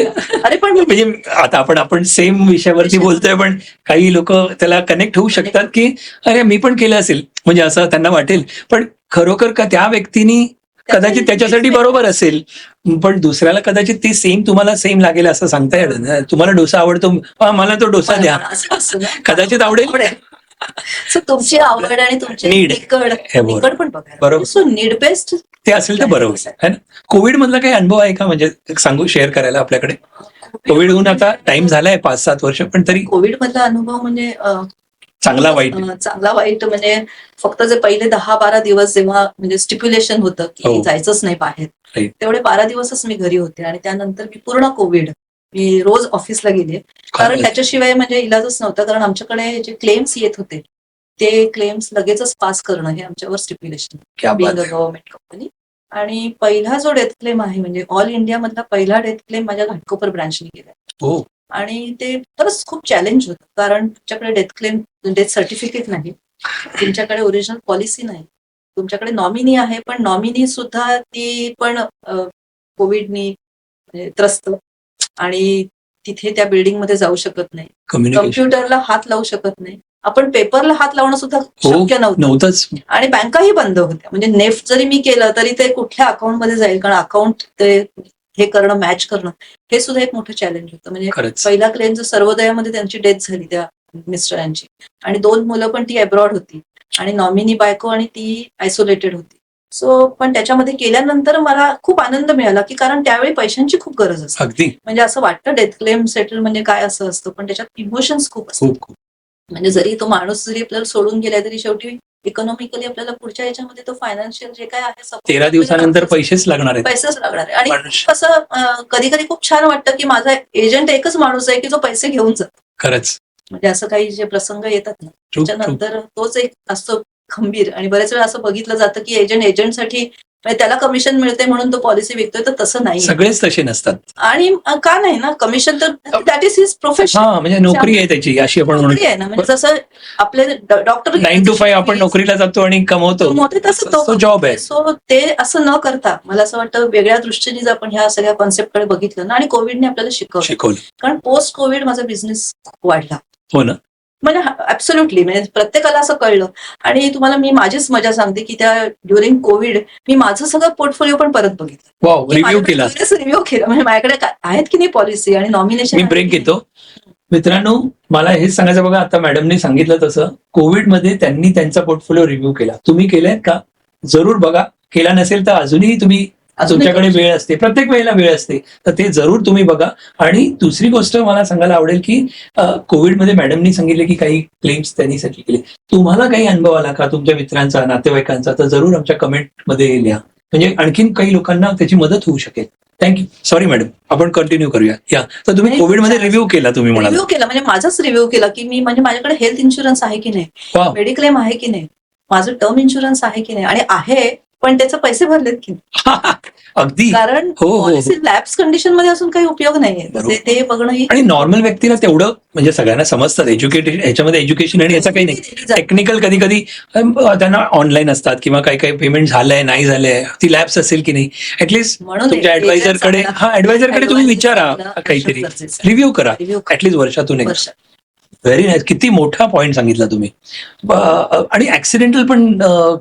अरे पण म्हणजे आता आपण सेम विषयावरती बोलतोय, पण काही लोक त्याला कनेक्ट होऊ शकतात की अरे मी पण केलं असेल, म्हणजे असं त्यांना वाटेल. पण खरोखर का त्या व्यक्तीनी कदाचित त्याच्यासाठी बरोबर असेल, पण दुसऱ्याला कदाचित ती सेम तुम्हाला सेम लागेल असं सांगता येईल. तुम्हाला डोसा आवडतो, मला तो डोसा द्या, कदाचित आवडेल. सो तुमची आवड आणि तुमची निकड पण बघायला. सो नीड बेस्ड ते असेल तर बरोबर आहे ना. कोविड मधला काही अनुभव आहे का, म्हणजे सांगू शेअर करायला आपल्याकडे? कोविड होऊन आता टाइम झालाय 5-7 वर्ष, पण तरी कोविड मधला अनुभव म्हणजे चांगला वाईट म्हणजे फक्त जे पहिले 10-12 दिवस जेव्हा म्हणजे स्टिप्युलेशन होतं की जायचंच नाही बाहेर, तेवढे 12 दिवसच मी घरी होते. आणि त्यानंतर मी पूर्ण कोविड मी रोज ऑफिसला गेले, कारण त्याच्याशिवाय म्हणजे इलाजच नव्हता. कारण आमच्याकडे जे क्लेम्स येत होते ते क्लेम्स लगेचच पास करणं हे आमच्यावर स्टिप्युलेशन गव्हर्नमेंट कंपनी. आणि पहिला जो डेथ क्लेम आहे म्हणजे ऑल इंडिया मधला पहिला डेथ क्लेम माझ्या घाटकोपर ब्रांचने केला. आणि ते खरंच खूप चॅलेंज होतं, कारण तुमच्याकडे डेथ सर्टिफिकेट नाही, तुमच्याकडे ओरिजिनल पॉलिसी नाही, तुमच्याकडे नॉमिनी आहे, पण नॉमिनी सुद्धा ती पण कोविडनी त्रस्त, आणि तिथे त्या बिल्डिंगमध्ये जाऊ शकत नाही, कम्युनिकेशन कम्प्युटरला हात लावू शकत नाही, आपण पेपरला हात लावणं सुद्धा शक्य नव्हतंच. आणि बँकाही बंद होत्या. म्हणजे नेफ्ट जरी मी केलं तरी ते कुठल्या अकाउंटमध्ये जाईल, कारण अकाउंट ते हे करणं, मॅच करणं, हे सुद्धा एक मोठं चॅलेंज होतं. म्हणजे खरंच पहिला क्लेम जो सर्वोदयामध्ये त्यांची डेथ झाली त्या मिस्टरांची, आणि 2 मुलं पण ती अब्रॉड होती, आणि नॉमिनी बायको आणि ती आयसोलेटेड होती. सो पण त्याच्यामध्ये केल्यानंतर मला खूप आनंद मिळाला, की कारण त्यावेळी पैशांची खूप गरज असते. अगदी म्हणजे असं वाटतं डेथ क्लेम सेटल म्हणजे काय असं असतं, पण त्याच्यात इमोशन्स खूप असतात. खूप म्हणजे जरी तो माणूस जरी आपल्याला सोडून गेला तरी शेवटी इकॉनॉमिकली आपल्याला पुढच्या याच्यामध्ये तो फायनान्शियल जे काय आहे 13 दिवसानंतर पैसेच लागणार आहेत. पैसेच लागणार आहे. आणि कसं कधी कधी खूप छान वाटतं की माझा एजंट एकच माणूस आहे की जो पैसे घेऊन जातो. खरंच म्हणजे असं काही जे प्रसंग येतात ना, त्याच्यानंतर तोच एक असतो खंबीर. आणि बरेच वेळा असं बघितलं जातं की एजंटसाठी म्हणजे त्याला कमिशन मिळते म्हणून तो पॉलिसी विकतोय, तर तसं नाही. सगळेच तसे नसतात. आणि का नाही ना, कमिशन तर दॅट इज हिज प्रोफेशन. म्हणजे नोकरी आहे त्याची, अशी आपण नोकरी आहे ना. म्हणजे जसं आपले डॉक्टर 9 to 5 आपण नोकरीला जातो आणि कमवतो, तसं तो जॉब आहे. सो ते असं न करता मला असं वाटतं वेगळ्या दृष्टीने जर आपण ह्या सगळ्या कॉन्सेप्टकडे बघितलं ना, आणि कोविडने आपल्याला शिकवलं, कारण पोस्ट कोविड माझा बिझनेस खूप वाढला. हो ना. म्हणजे ऍब्सोल्युटली, म्हणजे प्रत्येकाला असं कळलं. आणि तुम्हाला मी माझीच मजा सांगते की त्या ड्युरिंग कोविड मी माझं सगळं पोर्टफोलिओ पण परत बघितलं, रिव्ह्यू केला. रिव्ह्यू केला. म्हणजे माझ्याकडे आहेत की नाही पॉलिसी आणि नॉमिनेशन. मी ब्रेक घेतो. मित्रांनो, मला हेच सांगायचं बघा, आता मॅडमने सांगितलं तसं कोविडमध्ये त्यांनी त्यांचा पोर्टफोलिओ रिव्ह्यू केला. तुम्ही केलाय का? जरूर बघा. केला नसेल तर अजूनही तुम्ही, तुमच्याकडे वेळ असते, प्रत्येक वेळेला वेळ असते, तर ते जरूर तुम्ही बघा. आणि दुसरी गोष्ट मला सांगायला आवडेल की कोविडमध्ये मॅडमनी सांगितले की काही क्लेम्स त्यांनी सेटल केले. तुम्हाला काही अनुभव आला का तुमच्या मित्रांचा, नातेवाईकांचा? तर जरूर आमच्या कमेंटमध्ये लिहा, म्हणजे आणखीन काही लोकांना त्याची मदत होऊ शकेल. थँक्यू. सॉरी मॅडम, आपण कंटिन्यू करूया. या, तर तुम्ही कोविडमध्ये रिव्ह्यू केला, तुम्ही म्हणाला. रिव्ह्यू केला म्हणजे माझाच रिव्ह्यू केला की मी, म्हणजे माझ्याकडे हेल्थ इन्शुरन्स आहे की नाही, मेडिक्लेम आहे की नाही, माझं टर्म इन्शुरन्स आहे की नाही, आणि आहे पण त्याचे पैसे भरलेत की नाही. अगदी. कारण पॉलिसी लॅप्स कंडिशन मध्ये असून काही उपयोग नाहीये, ते बघणं. आणि नॉर्मल व्यक्तीला तेवढं, म्हणजे सगळ्यांना समजतात एज्युकेटेड, ह्याच्यामध्ये एज्युकेशन आणि याचा काही नाही. टेक्निकल कधी कधी त्यांना ऑनलाईन असतात, किंवा काही काही पेमेंट झालंय नाही झालंय, ती लॅप्स असेल की नाही, ऍटलीस्ट तुमच्या ऍडवायझरकडे, ऍडवायझरकडे तुम्ही विचारा, काहीतरी रिव्ह्यू करा ऍटलीस्ट वर्षातून एक. Very nice. किती मोठा पॉईंट सांगितला तुम्ही. आणि ऍक्सिडेंटल पण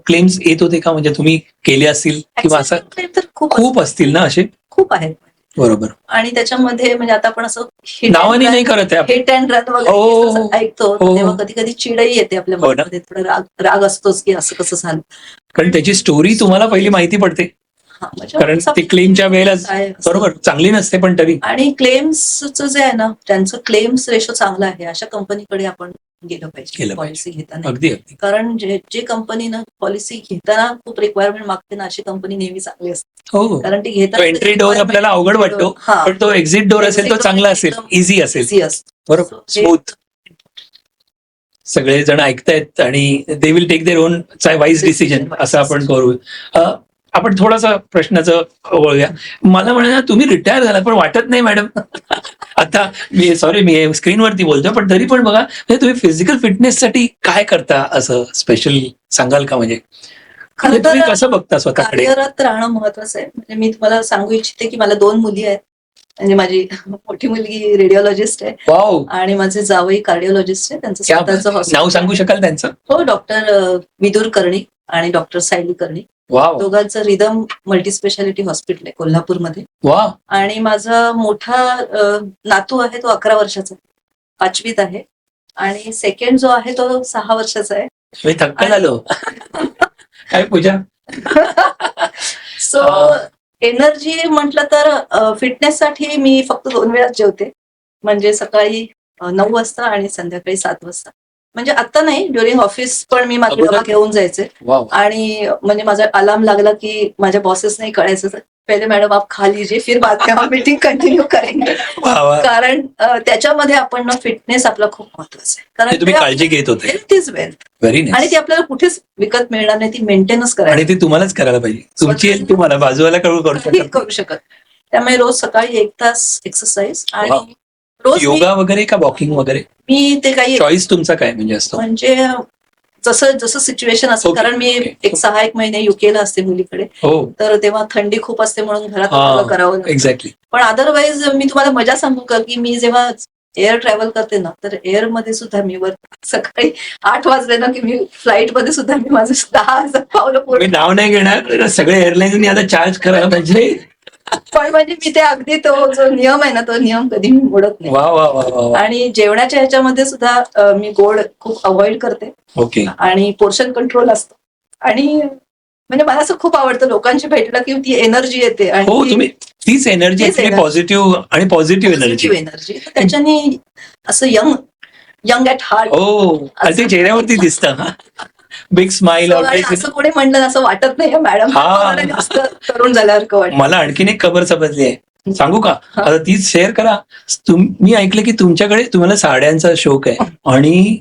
क्लेम्स येत होते का? म्हणजे तुम्ही केले असतील किंवा असं तर खूप असतील ना असे? खूप आहेत. बरोबर. आणि त्याच्यामध्ये म्हणजे आता आपण असं नावानी नाही करत आहे, हिट अँड रन वगैरे ऐकतो, तेव्हा कधी कधी चिडही येते आपल्या मनामध्ये, थोडा राग असतोच की असं कसं झालं. कारण त्याची स्टोरी तुम्हाला पहिली माहिती पडते, कारण ते क्लेमच्या वेळेला बरोबर चांगली नसते, पण तरी. आणि क्लेम्सचं जे आहे ना, त्यांचं क्लेम्स रेशो चांगला आहे, अशा कंपनीकडे आपण गेलं पाहिजे पॉलिसी घेताना. अगदी. कारण जे कंपनीनं पॉलिसी घेताना खूप रिक्वायरमेंट मागते ना, अशी कंपनी नेहमी चांगली असते. कारण ती घेताना एंट्री डोअर आपल्याला अवघड वाटतो, पण तो एक्झिट डोअर असेल तो चांगला असेल, इझी असेल, बरोबर, स्मूथ. सगळेजण ऐकतायत आणि they will take their own wise decision, असं आपण करू. आपण थोडासा प्रश्नाचं वळूया. मला म्हणाला तुम्ही रिटायर झाला, पण वाटत नाही मॅडम. आता मी स्क्रीनवरती बोलतोय, पण तरी पण बघा, म्हणजे तुम्ही फिजिकल फिटनेससाठी काय करता असं स्पेशल सांगाल का? म्हणजे तुम्ही कसं बघता स्वतःकडे? कार्यरत राहणं महत्वाचं आहे. म्हणजे मी तुम्हाला सांगू इच्छिते की मला 2 मुली आहेत. म्हणजे माझी मोठी मुलगी रेडिओलॉजिस्ट आहे, आणि माझे जावई कार्डिओलॉजिस्ट आहे. त्यांचं स्वतःचं हॉस्पिटल. नाव सांगू शकाल त्यांचं? हो, डॉक्टर विदुर कर्णिक आणि डॉक्टर सायली कर्णिक. दोघांचं रिदम मल्टीस्पेशालिटी हॉस्पिटल आहे कोल्हापूरमध्ये. आणि माझा मोठा नातू आहे तो 11 वर्षाचा, 5वीत आहे, आणि सेकंड जो आहे तो 6 वर्षाचा आहे. मी थक्क झालो. काय पूजा? सो एनर्जी म्हटलं तर फिटनेससाठी मी फक्त 2 वेळाच जेवते, म्हणजे सकाळी 9 वाजता आणि संध्याकाळी 7 वाजता. म्हणजे आता नाही, ड्युरिंग ऑफिस पण मी माझा डबा घेऊन जायचे. आणि म्हणजे माझा अलार्म लागला की माझ्या बॉसेस नाही कळायचं, पहिले मॅडम आप खा लीजिए, फिर बाद में हम मीटिंग कंटिन्यू करेंगे. कारण त्याच्यामध्ये आपण ना फिटनेस आपला खूप महत्वाचा आहे, कारण तुम्ही काळजी घेत होते. Health is wealth. आणि ती आपल्याला कुठेच विकत मिळणार नाही, ती मेंटेनच करायची, आणि ती तुम्हालाच करायला पाहिजे. तुमची हेल्थ तुम्हाला बाजूला करू शकत. त्यामुळे रोज सकाळी 1 तास एक्सरसाइज, आणि रोज योगा वगैरे का वॉकिंग वगैरे? मी ते काही चॉईस तुमचा काय म्हणजे असतो? म्हणजे जसं जसं सिच्युएशन असतं, Okay, कारण मी okay. एक 6-1 महिने युकेला असते मुलीकडे, हो, तर तेव्हा थंडी खूप असते म्हणून घरात सगळं करावं लागतं. एक्झॅक्टली. पण अदरवाईज मी तुम्हाला मजा सांगू का, की मी जेव्हा एअर ट्रॅव्हल करते ना, तर एअर मध्ये सुद्धा मी सकाळी 8 वाजले ना, की मी फ्लाईट मध्ये सुद्धा मी माझं 10,000 पावलं मी पूर्ण. नाव नाही घेणार, सगळे एअरलाईन्सनी आता चार्ज करायला पाहिजे. पण म्हणजे मी ते अगदी तो जो नियम आहे ना, तो नियम कधी मी मोडत नाही. वा वा वा वा वा. आणि जेवणाच्या ह्याच्यामध्ये सुद्धा मी गोड खूप अवॉइड करते ओके. आणि पोर्शन कंट्रोल असतो. आणि म्हणजे मला असं खूप आवडतं लोकांशी भेटलं की ती एनर्जी येते. आणि हो, तुम्ही तीच एनर्जी तीच ऍक्च्युली energy. पॉझिटिव्ह आणि पॉझिटिव्ह एनर्जी. एनर्जी त्याच्याने असं यंग ऍट हार्ट. हो, आणि ते चेहऱ्यावरती दिसतं. Big smile. असं कोणी म्हणलं असं वाटत नाही मॅडम, हा. जास्त तरुण झाल्यासारखं वाटतं. मला आणखीन एक खबर समजली आहे, सांगू का? हा. आता तीच शेअर करा. मी ऐकलं की तुमच्याकडे तुम्हाला साड्यांचा शौक आहे. आणि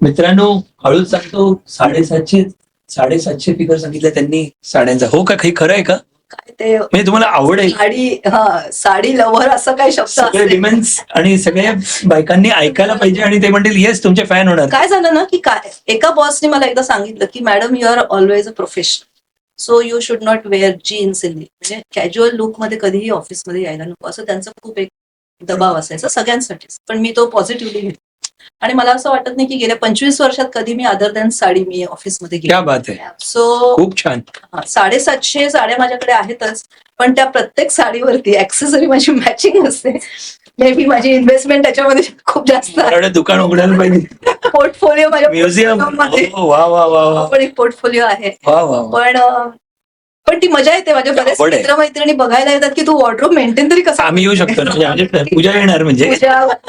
मित्रांनो, हळूच सांगतो, 750 फिगर सांगितलं त्यांनी साड्यांचा. हो का? काही खरं आहे का? काय ते म्हणजे तुम्हाला आवड आहे? साडी लव्हर असं काही शब्द सगळे असते. विमेन्स आणि सगळ्या बायकांनी ऐकायला पाहिजे आणि ते म्हणतील येस तुमचे फॅन होणार. काय झालं ना, की काय एका बॉसने मला एकदा सांगितलं की madam you are always a professional, so you should not wear jeans in, म्हणजे कॅज्युअल लुक मध्ये कधीही ऑफिसमध्ये यायला नको, असं त्यांचं खूप एक दबाव असायचा सगळ्यांसाठीच. पण मी तो पॉझिटिव्हली घेतला आणि मला असं वाटत नाही की गेल्या 25 वर्षात कधी मी अदर दॅन साडी मी ऑफिसमध्ये क्या गेली. बात आहे, सो खूप छान. 750 साड्या माझ्याकडे आहेतच, पण त्या प्रत्येक साडीवरती ऍक्सेसरी माझी मॅचिंग असते. मे बी माझी इन्व्हेस्टमेंट त्याच्यामध्ये खूप जास्त आहे. एवढं दुकान उघडायला पाहिजे. पोर्टफोलिओ माझ्या म्युझियम. मध्ये वा वा वा वा पण एक पोर्टफोलिओ आहे. वा वा वा. पण ती मजा येते. माझ्या बरेच आवड आहे. मित्रमैत्रिणी बघायला येतात की तू वॉर्डरोब मेंटेन तरी कसं. आम्ही येऊ शकतो ना, म्हणजे पूजा येणार म्हणजे.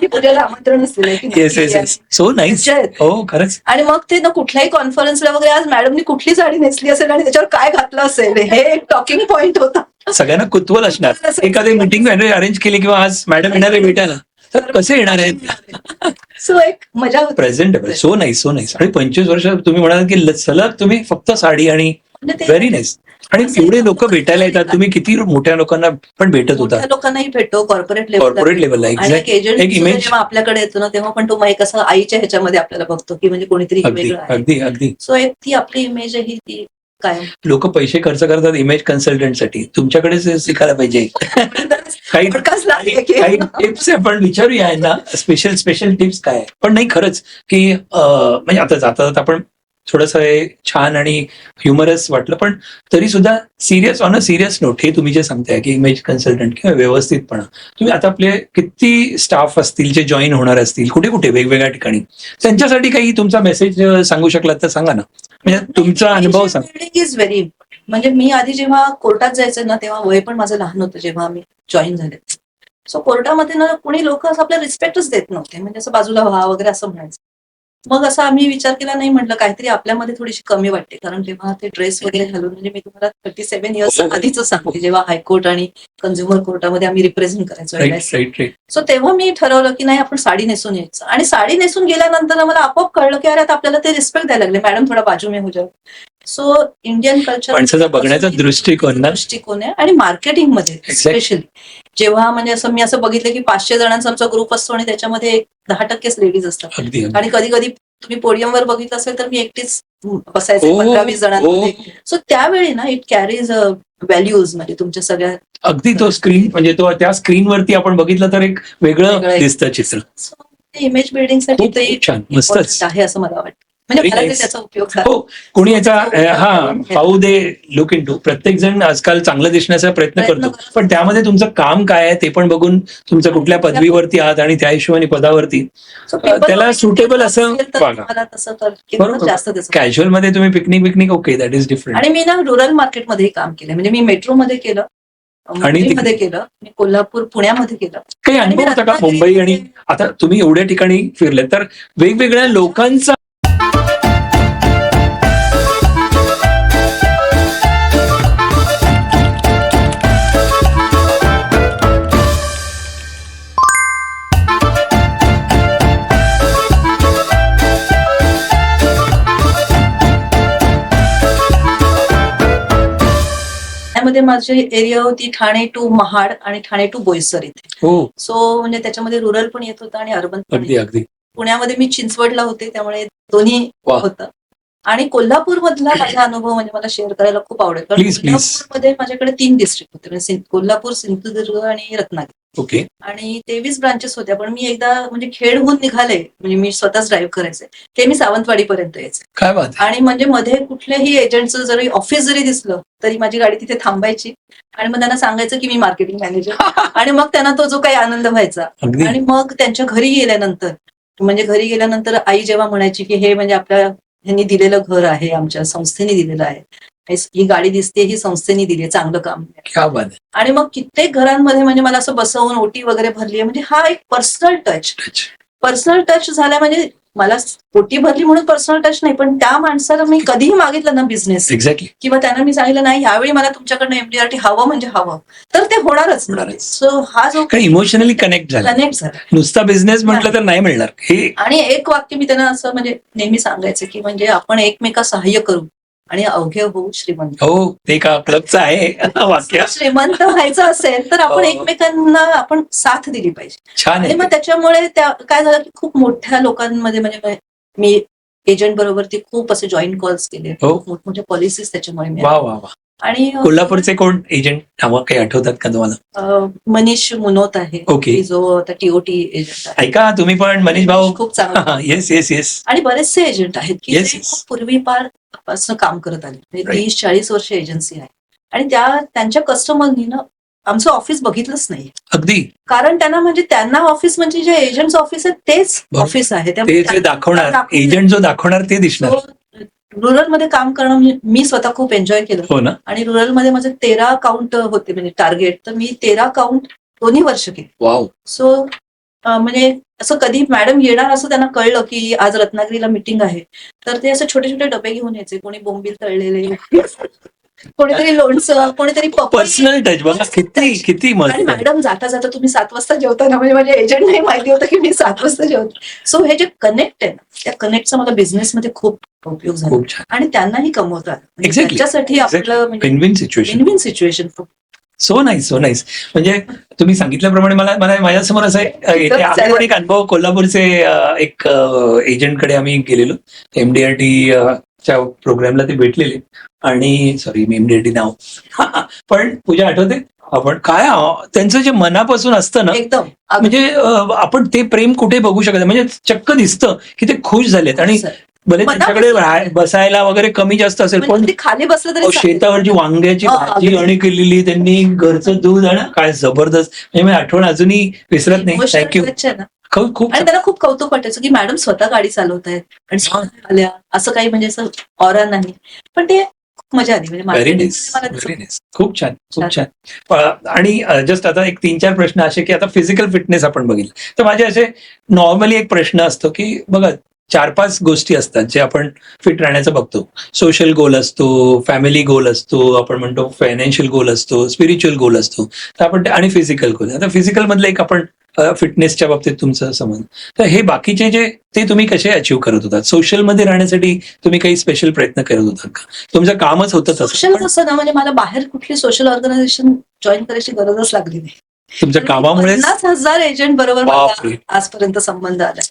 पूजाला आमंत्रण असलेलं आहे की yes yes yes, so nice. मजा येते. हो खरंच. आणि मग ते ना कुठल्याही कॉन्फरन्सला वगैरे आज मॅडमनी कुठली साडी नेसली असेल आणि त्याच्यावर काय घातलं असेल, हे एक टॉकिंग पॉइंट होता. सगळ्यांना कुतूहल असणार. एखादी मीटिंग अरेंज केली किंवा आज मॅडम येणार आहे भेटायला, तर कसे येणार आहेत. सो एक मजा होती. Presentable. So nice, so nice. आणि 25 वर्ष तुम्ही म्हणाल की सलग तुम्ही फक्त साडी आणि म्हणजे ते व्हेरी नाईस. आणि एवढे लोक भेटायला येतात, तुम्ही किती मोठ्या लोकांना पण भेटत होता. मोठ्या लोकांनाही भेटतो, कॉर्पोरेट लेवलला. आणि एक्झॅक्ट. एजंट एक इमेज. जेव्हा आपल्याकडे येतो ना, तेव्हा पण तो एक असं आईच्या ह्याच्यामध्ये आपल्याला बघतो की म्हणजे कोणीतरी अगदी वेगळं आहे. अगदी अगदी. सो एक ती आपली इमेज ही ती काय लोक पैसे खर्च करतात इमेज कन्सल्टंटसाठी, तुमच्याकडेच शिकायला पाहिजे. काही टिप्स आपण विचारूया ना, स्पेशल टिप्स काय. पण नाही खरंच की म्हणजे आता जाता जाता आपण थोडस छान आणि ह्युमरस वाटलं, पण तरी सुद्धा serious, on a serious note, हे तुम्ही जे सांगताय की इमेज कन्सल्टंट किंवा व्यवस्थितपणा, तुम्ही आता आपले किती स्टाफ असतील जे जॉईन होणार असतील कुठे कुठे वेगवेगळ्या ठिकाणी, त्यांच्यासाठी काही तुमचा मेसेज सांगू शकलात तर सांगा ना, म्हणजे तुमचा अनुभव सांगा. Building is very important. म्हणजे मी आधी जेव्हा कोर्टात जायचं ना, तेव्हा वय पण माझं लहान होतं जेव्हा मी जॉईन झाले. सो कोर्टामध्ये ना कुणी लोक असं आपल्याला रिस्पेक्टच देत नव्हते, म्हणजे असं बाजूला व्हा वगैरे असं म्हणायचं. मग असं आम्ही विचार केला, नाही म्हटलं काहीतरी आपल्यामध्ये थोडीशी कमी वाटते, कारण जेव्हा ते ड्रेस वगैरे घालून, म्हणजे मी तुम्हाला 37 इयर्स आधीच सांगते, जेव्हा हायकोर्ट आणि कन्झ्युमर कोर्टामध्ये आम्ही रिप्रेझेंट करायचो. सो तेव्हा मी ठरवलं की नाही, आपण साडी नेसून यायचं. आणि साडी नेसून गेल्यानंतर मला आपोआप कळलं की अरे आता आपल्याला ते रिस्पेक्ट द्यायला लागले, मॅडम थोडा बाजू में हो जाओ. सो इंडियन कल्चर, माणसाचा बघण्याचा दृष्टिकोन आहे. आणि मार्केटिंगमध्ये स्पेशली जेव्हा म्हणजे असं मी असं बघितलं की 500 जणांचा आमचा ग्रुप असतो आणि त्याच्यामध्ये 10% लेडीज असतात. आणि कधी कधी तुम्ही पोडियमवर बघितलं असेल तर मी एकटीच बसायचे 15-20 जणांमध्ये. सो त्यावेळी ना इट कॅरीज व्हॅल्यूज, म्हणजे तुमच्या सगळ्या अगदी तो स्क्रीन, म्हणजे तो त्या स्क्रीनवरती आपण बघितलं तर एक वेगळं दिसतं चित्र. इमेज बिल्डिंगसाठी ते छान, मस्तच आहे असं मला वाटतं. म्हणजे मला त्याचा उपयोग झाला. हो, कोणी याचा how they look in to. प्रत्येक जण आजकाल चांगलं दिसण्याचा प्रयत्न करतो, पण त्यामध्ये तुमचं काम काय आहे ते पण बघून, तुमचं कुठल्या पदवीवरती आहात आणि त्या हिशोबाने पदावरती त्याला सुटेबल असं बघा. बरोबर. कॅज्युअल मध्ये तुम्ही picnic okay, that is different. आणि मी ना रुरल मार्केटमध्ये काम केलं, म्हणजे मी मेट्रोमध्ये केलं, मुंबईमध्ये केलं, मी कोल्हापूर पुण्यामध्ये केलं. काही अनुभव होता का मुंबई? आणि आता तुम्ही एवढ्या ठिकाणी फिरले तर वेगवेगळ्या लोकांचा ठाण्यामध्ये माझी एरिया होती ठाणे टू महाड आणि ठाणे टू बोईसर इथे. हो, सो म्हणजे त्याच्यामध्ये रुरल पण येत होतं आणि अर्बन पण अगदी येत अगदी. होतं. पुण्यामध्ये मी चिंचवडला होते त्यामुळे दोन्ही वा. होतं. आणि कोल्हापूर मधला माझा अनुभव म्हणजे मला शेअर करायला खूप आवडेल, कारण Please, please. कोल्हापूरमध्ये माझ्याकडे 3 डिस्ट्रिक्ट होते, म्हणजे कोल्हापूर, सिंधुदुर्ग आणि रत्नागिरी. ओके. आणि 23 ब्रांचेस होत्या, पण मी एकदा म्हणजे खेडहून निघाले, म्हणजे मी स्वतःच ड्राईव्ह करायचे, ते मी सावंतवाडीपर्यंत यायचे. काय बात आहे. आणि म्हणजे मध्ये कुठल्याही एजंटचं जरी ऑफिस जरी दिसलं तरी माझी गाडी तिथे थांबायची आणि मग त्यांना सांगायचं की मी मार्केटिंग मॅनेजर. आणि मग त्यांना तो जो काही आनंद व्हायचा. अगदी. आणि मग त्यांच्या घरी गेल्यानंतर, म्हणजे घरी गेल्यानंतर आई जेव्हा म्हणायची की हे म्हणजे आपल्या ह्यांनी दिलेलं घर आहे, आमच्या संस्थेने दिलेलं आहे, ही गाडी दिसते ही संस्थेने दिली आहे, चांगलं काम आहे. क्या बात आहे. आणि मग कित्येक घरांमध्ये म्हणजे मला असं बसवून ओटी वगैरे भरली आहे, म्हणजे हा एक पर्सनल टच झाला. म्हणजे मला ओटी भरली म्हणून पर्सनल टच नाही, पण त्या माणसाला मी कधीही मागितलं ना बिझनेस एक्झॅक्टली. किंवा त्यांना मी सांगितलं नाही यावेळी मला तुमच्याकडनं एमडीआरटी हवं म्हणजे हवं, तर ते होणारच. सो हा जो इमोशनली कनेक्ट झाला. नुसता बिझनेस म्हटलं तर नाही मिळणार हे. आणि एक वाक्य मी त्यांना असं म्हणजे नेहमी सांगायचं की म्हणजे आपण एकमेका सहाय्य करू आणि अवघे होऊ श्रीमंत. हो, ते का क्लबचं आहे वाक्य. श्रीमंत व्हायचं असेल तर आपण एकमेकांना आपण साथ दिली पाहिजे. छान आणि आहे. मग त्याच्यामुळे काय झालं की खूप मोठ्या लोकांमध्ये म्हणजे मी एजंट बरोबर ती खूप असे जॉईंट कॉल्स केले, खूप मोठमोठ्या पॉलिसीज त्याच्यामुळे वा वा वा. आणि कोल्हापूरचे कोण एजंट नावं काही आठवतात का तुम्हाला? मनीष मुनोत आहे, ओके. जो आता टीओटी एजंट आहे. ऐका तुम्ही पण मनीष भाऊ खूप चांगला. Yes yes yes. आणि बरेचसे एजंट आहेत की Yes, जे yes. खूप पूर्वीपार पासून काम करत आले, म्हणजे Right. 30-40 वर्ष एजन्सी आहे. आणि त्यांच्या कस्टमरनी ना आमचं ऑफिस बघितलंच नाही, अगदी. कारण त्यांना म्हणजे त्यांना ऑफिस म्हणजे जे एजंट ऑफिस आहे तेच बरोबर. ऑफिस आहे. ते जे दाखवणार एजंट जो दाखवणार ते दिसणार. रुरल मध्ये काम करणं मी स्वतः खूप एन्जॉय केलं. हो ना. आणि रुरल मध्ये माझे 13 काउंट होते म्हणजे टार्गेट, तर मी 13 काउंट 2 वर्ष केले. वाव. सो म्हणजे असं कधी मॅडम येणार असं त्यांना कळलं की आज रत्नागिरीला मीटिंग आहे, तर ते असं छोटे छोटे डबे घेऊन यायचे, कोणी बोंबील तळलेले, कोणीतरी लोणचं, कोणीतरी पर्सनल टच बघा किती किती आणि मस्त. मॅडम जाता जाता तुम्ही 7 वाजता जेवता ना, म्हणजे माझ्या एजंटलाही माहिती होतं की मी 7 वाजता जेवतो. सो हे जे कनेक्ट आहे ना, त्या कनेक्टचा मला बिझनेसमध्ये खूप उपयोग झाला खूप छान. आणि त्यांनाही कमवतात. Exactly. त्याच्यासाठी आपलं win-win situation. Win situation. So nice म्हणजे तुम्ही सांगितल्याप्रमाणे मला माझ्यासमोर असं आम्ही पण एक अनुभव कोल्हापूरचे एक एजंटकडे आम्ही गेलेलो, एमडीआरटी च्या प्रोग्रामला ते भेटलेले. आणि सॉरी मी एमडीआरटी नाव पण पूजा आठवते आपण काय त्यांचं जे मनापासून असतं ना, एकदम म्हणजे आपण ते प्रेम कुठे बघू शकत, म्हणजे चक्क दिसतं की ते खुश झालेत. आणि भले त्यांच्याकडे बसायला वगैरे कमी जास्त असेल, पण खाली बसलं तरी शेतावरची वांग्याची भाजी आणि केलेली त्यांनी, घरचं दूध आणि काय जबरदस्त, म्हणजे मी आठवण अजूनही विसरत नाही. थँक्यू. खूप आणि त्याला खूप कौतुक वाटायचं की मॅडम स्वतः गाडी चालवत आहेत आणि स्वतः आल्या, असं काही म्हणजे असं ऑरा नाही, पण ते खूप मजा आली. म्हणजे व्हेरी नाईस. खूप छान. आणि जस्ट आता एक 3-4 प्रश्न असे की आता फिजिकल फिटनेस आपण बघितलं, तर माझे असे नॉर्मली एक प्रश्न असतो की बघा 4-5 गोष्टी असतात जे आपण फिट राहण्याचं बघतो. सोशल गोल असतो, फॅमिली गोल असतो, आपण म्हणतो फायनान्शियल गोल असतो, स्पिरिच्युअल गोल असतो, तर आपण आणि फिजिकल गोल. आता फिजिकल मधलं एक आपण फिटनेसच्या बाबतीत तुमचं समज, तर हे बाकीचे जे ते तुम्ही कसे अचीव्ह करत होतात? सोशल मध्ये राहण्यासाठी तुम्ही काही स्पेशल प्रयत्न करत होतात का? तुमचं कामच होतं सोशल कसं ना, म्हणजे मला बाहेर कुठली सोशल ऑर्गनायझेशन जॉईन करायची गरजच लागली नाही. तुमच्या कामामुळे 50,000 एजंट बरोबर आजपर्यंत संबंध आला.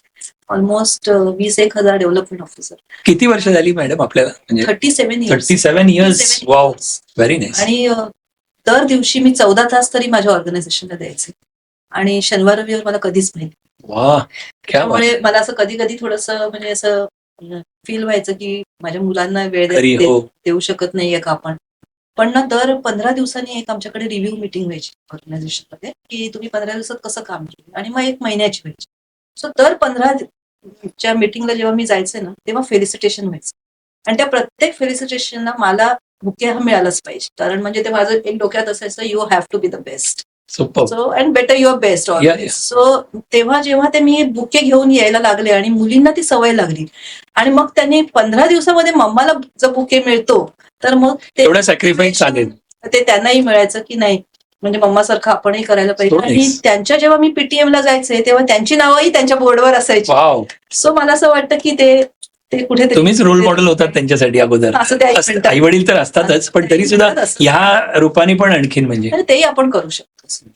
Almost 20,000 development officer. किती वर्ष झाली मॅडम आपल्याला? म्हणजे 37 इयर्स. Wow, very nice. आणि दर दिवशी मी 14 तास तरी माझ्या ऑर्गनायझेशनला द्यायचे आणि शनिवार रविवार मला कधीच नाही. त्यामुळे मला असं कधी कधी थोडंसं म्हणजे असं फील व्हायचं की माझ्या मुलांना वेळ देऊ शकत नाहीये का आपण. पण ना दर 15 दिवसांनी एक आमच्याकडे रिव्ह्यू मीटिंग व्हायची ऑर्गनायझेशनमध्ये की तुम्ही 15 दिवसात कसं काम केलं, आणि मग 1 महिन्याची व्हायची. सो दर 15च्या मीटिंगला जेव्हा मी जायचे ना, तेव्हा फेलिसिटेशन व्हायचं आणि त्या प्रत्येक फेलिसिटेशनला मला बुके हा मिळालाच पाहिजे, कारण म्हणजे ते माझं एक डोक्यात असायचं you have to be the best. So and better your best always. So तेव्हा जेव्हा ते मी बुके घेऊन यायला लागले आणि मुलींना ती सवय लागली आणि मग त्यांनी 15 दिवसामध्ये मम्माला जो बुके मिळतो, तर मग तेवढा सॅक्रिफाईस चालेल ते त्यांनाही मिळायचं की नाही म्हणजे मम्मासारखं आपणही करायला पाहिजे. आणि त्यांच्या जेव्हा मी पीटीएमला जायचे तेव्हा त्यांची नावंही त्यांच्या बोर्डवर असायची. सो मला असं वाटतं की ते ते कुठेतरी तुम्हीच रोल मॉडेल होतात त्यांच्यासाठी अगोदर. असं ते म्हणतात. आई वडील तर असतातच, पण तरी सुद्धा ह्या रूपाने पण आणखीन म्हणजे तर तेही आपण करू शकतो.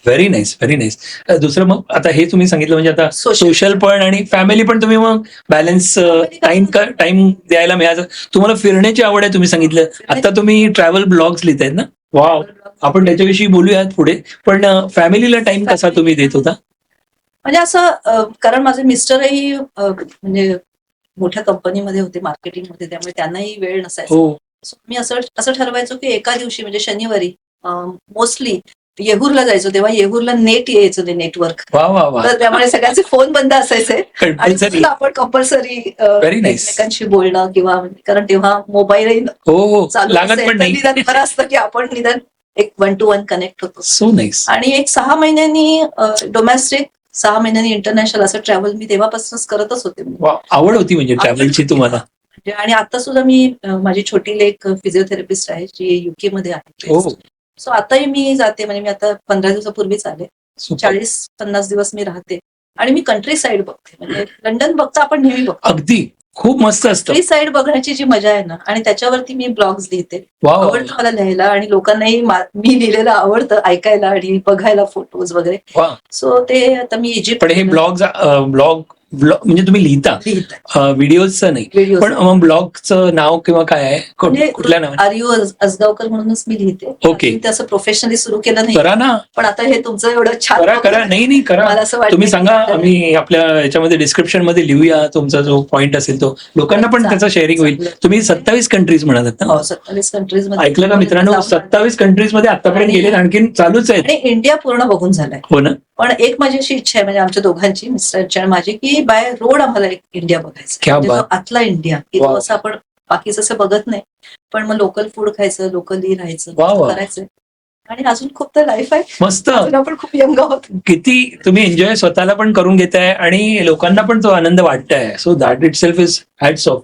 Very nice, very nice. दुसरं मग आता हे तुम्ही सांगितलं म्हणजे आता Social. सोशल पण आणि फॅमिली पण तुम्ही मग बॅलन्स टाइम द्यायला मिळायचं. तुम्हाला फिरण्याची आवड आहे तुम्ही सांगितलं. आता तुम्ही ट्रॅव्हल ब्लॉग्स लिहितायत ना? वाव. आपण त्याच्याविषयी बोलूयात पुढे. पण फॅमिलीला टाइम कसा तुम्ही देत होता? म्हणजे असं कारण माझे मिस्टरही म्हणजे मोठ्या कंपनीमध्ये होते, मार्केटिंगमध्ये, त्यामुळे त्यांनाही वेळ नसायचा. हो. So मी असं ठरवायचो की एका दिवशी म्हणजे शनिवारी मोस्टली येहूरला जायचो. तेव्हा येहूरला नेट यायचं ते नेटवर्क. वा वा वा. तर त्यामुळे सगळ्यांचे फोन बंद असायचे आणि कंपल्सरी. मग आपण कंपल्सरी Very nice. एकमेकांशी बोलणं किंवा कारण तेव्हा मोबाईलही हो हो चालू लागत असेल पण तर नाही. निदान बरं असतं की आपण निदान एक 1 to 1 कनेक्ट होतो. So nice. आणि एक 6 महिन्यांनी डोमेस्टिक, 6 महिन्यांनी इंटरनॅशनल असं ट्रॅव्हल मी तेव्हापासूनच करतच होते. आवड होती म्हणजे ट्रॅव्हलची तुम्हाला? म्हणजे आणि आता सुद्धा मी माझी छोटी लेक फिजिओथेरपिस्ट आहे जी युके मध्ये आहे. हो. सो आताही मी जाते, म्हणजे मी आता 15 दिवसापूर्वीच आले. Super. 40-50 दिवस मी राहते आणि मी कंट्री साईड बघते. म्हणजे लंडन बघता आपण नेहमी बघतो. अगदी खूप मस्त असतं. कंट्री साईड बघण्याची जी मजा आहे ना, आणि त्याच्यावरती मी ब्लॉग्स लिहिते. वा आवडतं मला लिहायला आणि लोकांनाही मी लिहिलेलं आवडतं ऐकायला आणि बघायला फोटोज वगैरे. वा. सो ते आता मी इजिप्त पण हे ब्लॉग म्हणजे तुम्ही लिहिता व्हिडिओजचं नाही, व्हिडिओ पण मग ब्लॉगचं नाव किंवा काय आहे? कुठल्या नाव? आर्यू असगावकर म्हणूनच मी लिहिते. ओके. ते असं प्रोफेशनली सुरू केलं नाही, करा ना. पण आता हे तुमचं एवढं छान करा. नाही करा. मला असं वाटतं तुम्ही की सांगा, आता- आम्ही आपल्या याच्यामध्ये डिस्क्रिप्शन मध्ये लिहूया तुमचा जो पॉइंट असेल तो. लोकांना पण त्याचं शेअरिंग होईल. तुम्ही 27 कंट्रीज म्हणालात ना? 27 कंट्रीज मध्ये ऐकलं का मित्रांनो? 27 कंट्रीज मध्ये आतापर्यंत गेले, आणखीन चालूच आहेत. आणि इंडिया पूर्ण बघून झालाय. हो ना. पण एक माझी अशी इच्छा आहे, म्हणजे आमच्या दोघांची, मिस्टरची आणि माझी, की बाय रोड आम्हाला एक इंडिया बघायचा. क्या म्हणजे बात. जो आतला इंडिया, की वा. तो असं आपण बाकीचं असं बघत नाही, पण मग लोकल फूड खायचं, लोकली राहायचं, वा वा. करायचं. आणि अजून खूप तर लाईफ आहे. मस्त. अजून आपण खूप यंग आहोत. किती तुम्ही एन्जॉय स्वतःला पण करून घेताय आणि लोकांना पण तो आनंद वाटताय. So that itself is hats off.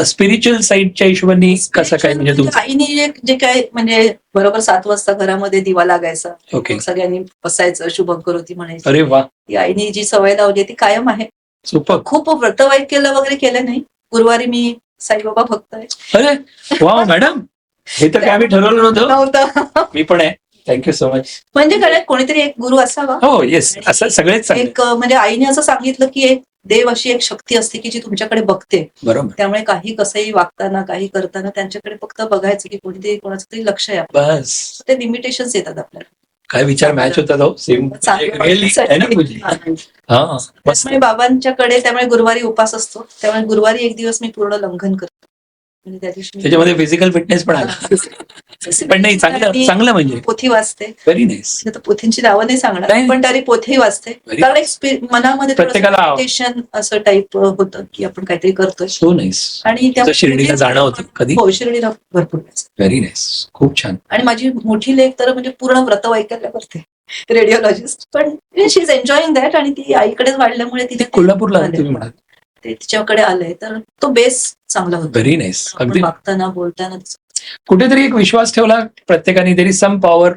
Spiritual साईडच्या हिशोबाने कसं काय म्हणजे तुमचं? आईने जे काय म्हणजे बरोबर 7 वाजता घरामध्ये दिवा लागायचा. ओके. सगळ्यांनी बसायचं, शुभम करोती म्हणायची. अरे वा. ती आईने जी सवय लावली ती कायम आहे. सुपर. खूप व्रतवैकल्य वगैरे केलं नाही. गुरुवारी मी साईबाबा भक्त आहे. अरे वा मॅडम, हे तर काय आम्ही ठरवलं नव्हतं. मी पण आहे. Thank you so much. म्हणजे काय, कोणीतरी एक गुरु असावा. हो येस, असं सगळेच चांगले. एक म्हणजे आईने असं सांगितलं की एक देव अशी एक शक्ती असते की जी तुमच्याकडे बघते. बरोबर. त्यामुळे काही कसंही वागताना, काही करताना त्यांच्याकडे फक्त बघायचं की कोणीतरी कोणाचं तरी लक्ष आहे. बस. ते लिमिटेशन्स येतात आपल्याला. काय विचार मॅच होता तो सेम. त्यामुळे बाबांच्याकडे, त्यामुळे गुरुवारी उपास असतो. त्यामुळे गुरुवारी एक दिवस मी पूर्ण लंघन करतो. म्हणजे त्या दिवशी त्याच्यामध्ये फिजिकल फिटनेस पण आला. पण नाही, चांगलं म्हणजे पोथी वाचते. Very nice. पोथींची नावं नाही सांगणार, पण तरी पोथी वाचते. कारण एक मनामध्ये प्रत्येकाला मेडिटेशन असं टाईप होतं की आपण काहीतरी करतोय. So nice. आणि त्या शिर्डीला जाणं होतं कधी? हो, शिर्डीला भरपूर. व्हेरी नाईस, खूप छान. आणि माझी मोठी लेक तर म्हणजे पूर्ण व्रतवैकल्य करते, रेडिओलॉजिस्ट. पण शी इज एन्जॉईंग दॅट. आणि ती आईकडेच वाढल्यामुळे तिथे कोल्हापूरला तुम्ही म्हणाल ते तिच्याकडे आलंय, तर तो बेस चांगला होता. Very nice. अगदी वागताना बोलताना कुठेतरी एक विश्वास ठेवला प्रत्येकाने, तरी सम पॉवर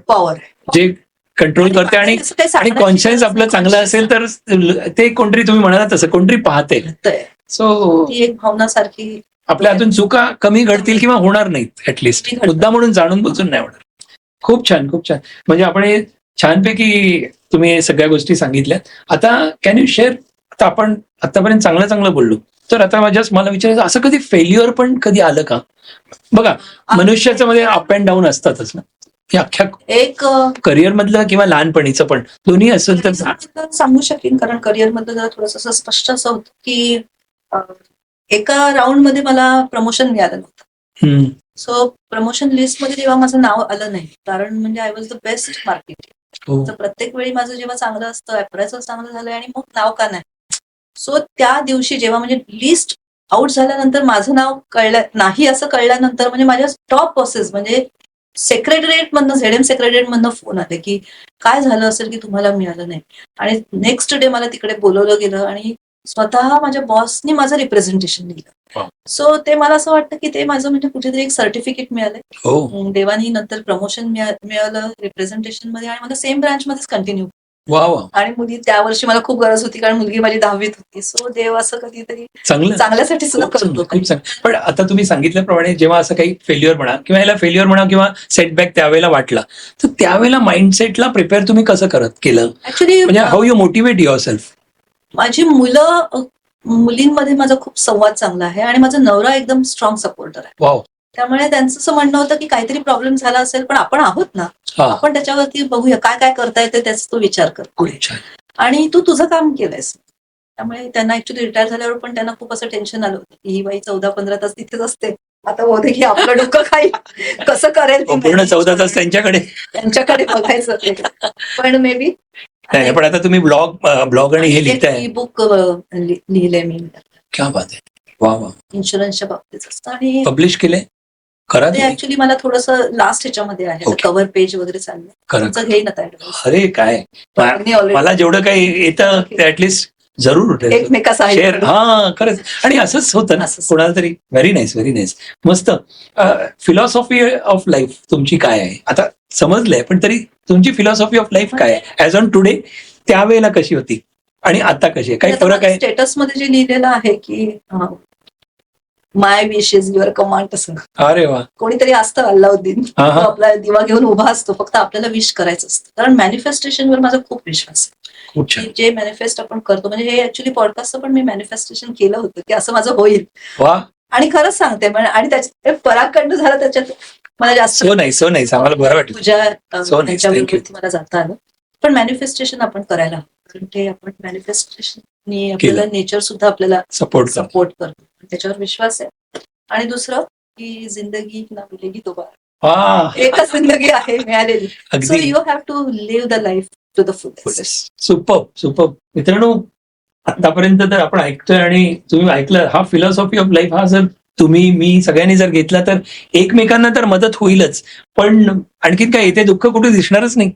जे कंट्रोल करते. आणि कॉन्शियन्स आपलं चांगलं असेल तर ते कोणतरी, तुम्ही म्हणाला तसं, कोणतरी पाहते. सो ती एक भावना सारखी आपल्या हातून चुका कमी घडतील किंवा होणार नाहीत, ऍटलिस्ट मुद्दा म्हणून जाणून बुजून नाही होणार. खूप छान, खूप छान. म्हणजे आपण हे छानपैकी तुम्ही सगळ्या गोष्टी सांगितल्या. आता कॅन यू शेअर, आता आपण आतापर्यंत चांगलं बोललो, तर आता मला विचारायचं, असं कधी फेल्युअर पण कधी आलं का? बघा, मनुष्याचं मध्ये अप अँड डाऊन असतातच ना, हे अख्ख्या एक करिअर मधलं किंवा लहानपणीचं पण दोन्ही असेल तर सांगू शकेन. कारण करिअर मधलं जरा थोडंसं स्पष्ट असं होतं की एका राऊंड मध्ये मला प्रमोशन मिळालं नव्हतं. सो प्रमोशन लिस्ट मध्ये जेव्हा माझं नाव आलं नाही, कारण म्हणजे I was the best market. तर प्रत्येक वेळी माझं जेव्हा चांगलं असतं, अप्रायझल चांगलं झालं आणि मग नाव का नाही. सो त्या दिवशी जेव्हा म्हणजे लिस्ट आउट झाल्यानंतर माझं नाव कळलं नाही, असं कळल्यानंतर म्हणजे माझ्या टॉप बॉसेस, म्हणजे सेक्रेटरिएट मधनं, झेडएम सेक्रेटरिएट मधनं फोन आले की काय झालं असेल की तुम्हाला मिळालं नाही. आणि नेक्स्ट डे मला तिकडे बोलवलं गेलं आणि स्वतः माझ्या बॉसनी माझं रिप्रेझेंटेशन दिलं. सो ते मला असं वाटतं की ते माझं म्हणजे कुठेतरी एक सर्टिफिकेट मिळालंय. देवानी नंतर प्रमोशन मिळालं रिप्रेझेंटेशन मध्ये आणि मला सेम ब्रांच मध्येच कंटिन्यू. वा वा, आणि मुली त्या वर्षी मला खूप गरज होती, कारण मुलगी माझी 10वीत होती. सो देव असं कधीतरी चांगलं, चांगल्यासाठी सुद्धा खूप चांगलं, करतो. खूप चांगलं. पण आता तुम्ही सांगितल्याप्रमाणे जेव्हा असं काही फेल्युअर म्हणा किंवा याला फेल्युअर म्हणा किंवा सेटबॅक त्यावेळेला वाटला, तर त्यावेळेला माइंडसेटला प्रिपेअर तुम्ही कसं केलं? ऍक्च्युली म्हणजे how you motivate your self? माझी मुलींमध्ये माझा खूप संवाद चांगला आहे आणि माझा नवरा एकदम स्ट्रॉंग सपोर्टर आहे. वाव. त्यामुळे त्यांचं असं म्हणणं होतं की काहीतरी प्रॉब्लेम झाला असेल, पण आपण आहोत ना, हा, आपण त्याच्यावरती बघूया काय काय करता येते, त्याचा तो विचार कर खूप छान. आणि तू तुझं काम केलंयस. त्यामुळे त्यांना ऍक्च्युली रिटायर झाल्यावर पण त्यांना खूप असं टेन्शन आलं होतं की ही बाई 14-15 तास तिथेच असते, आता बहुतेक की आपलं डोकं काही कसं करेल ती पूर्ण manage 14 तास करेल. त्यांच्याकडे बघायचं ते. पण मे बी नाही, पण आता तुम्ही ब्लॉग आणि हे लिहिताय. ई बुक लिहिलंय मी, क्या बात आहे. वा वा. इन्शुरन्सच्या बाबतीत असतं आणि पब्लिश केले करा ते तुम्ही. ऍक्च्युली मला थोडंसं लास्ट ह्याच्यामध्ये आहे, Okay. कव्हर पेज वगैरे चाललंय. करा. तुमचं घेईन आता advice. अरे काय, त्यांनी already मला जेवढं काही येतं ते ऍटलिस्ट जरूर एकमेकाचा शेअर. हा, खरंच. आणि असंच होतं ना असंच. कोणाला तरी. Very nice, very nice. मस्त. फिलॉसॉफी ऑफ लाईफ तुमची काय आहे? आता समजलंय, पण तरी तुमची फिलॉसॉफी ऑफ लाईफ काय आहे ऍज ऑन टुडे? त्यावेळेला कशी होती आणि आता कशी आहे? काही फरक आहे? स्टेटस मध्ये जे लिहिलेलं आहे की माय विश इज युअर कमांड, असं अरे वा. कोणीतरी असतं अल्लाउद्दीन, तो हा हा, आपला दिवा घेऊन उभा असतो, फक्त आपल्याला विश करायचं असतं. कारण मॅनिफेस्टेशनवर माझा खूप विश्वास आहे खूप छान. की जे मॅनिफेस्ट आपण करतो, म्हणजे हे ऍक्च्युली पॉडकास्टचं पण मी मॅनिफेस्टेशन केलं होतं की असं माझं होईल, वा. आणि खरंच सांगते. आणि त्याच्यात पराखंड झाला, त्याच्यात मला जास्त सो नाही, सो नाही, आम्हाला बरं वाटलं. तुझ्या So nice, ह्याच्या thank you. वरती मला जाता आलं. पण मॅनिफेस्टेशन आपण करायला हवं, कारण ते आपण मॅनिफेस्टेशन आपल्याला नेचर सुद्धा आपल्याला सपोर्ट सपोर्ट करतो, त्याच्यावर विश्वास आहे. आणि दुसरं की जिंदगी ना मिलेगी दोबारा, हा, एकच जिंदगी आहे मिळालेली, सो अगदी. You have to live the life to the fullest. Super. मित्रांनो, आतापर्यंत तर आपण ऐकतोय आणि तुम्ही ऐकलं, हा फिलॉसॉफी ऑफ लाईफ हा जर तुम्ही मी सगळ्यांनी जर घेतला तर एकमेकांना तर मदत होईलच, पण आणखीन काय येते दुःख कुठे दिसणारच नाही.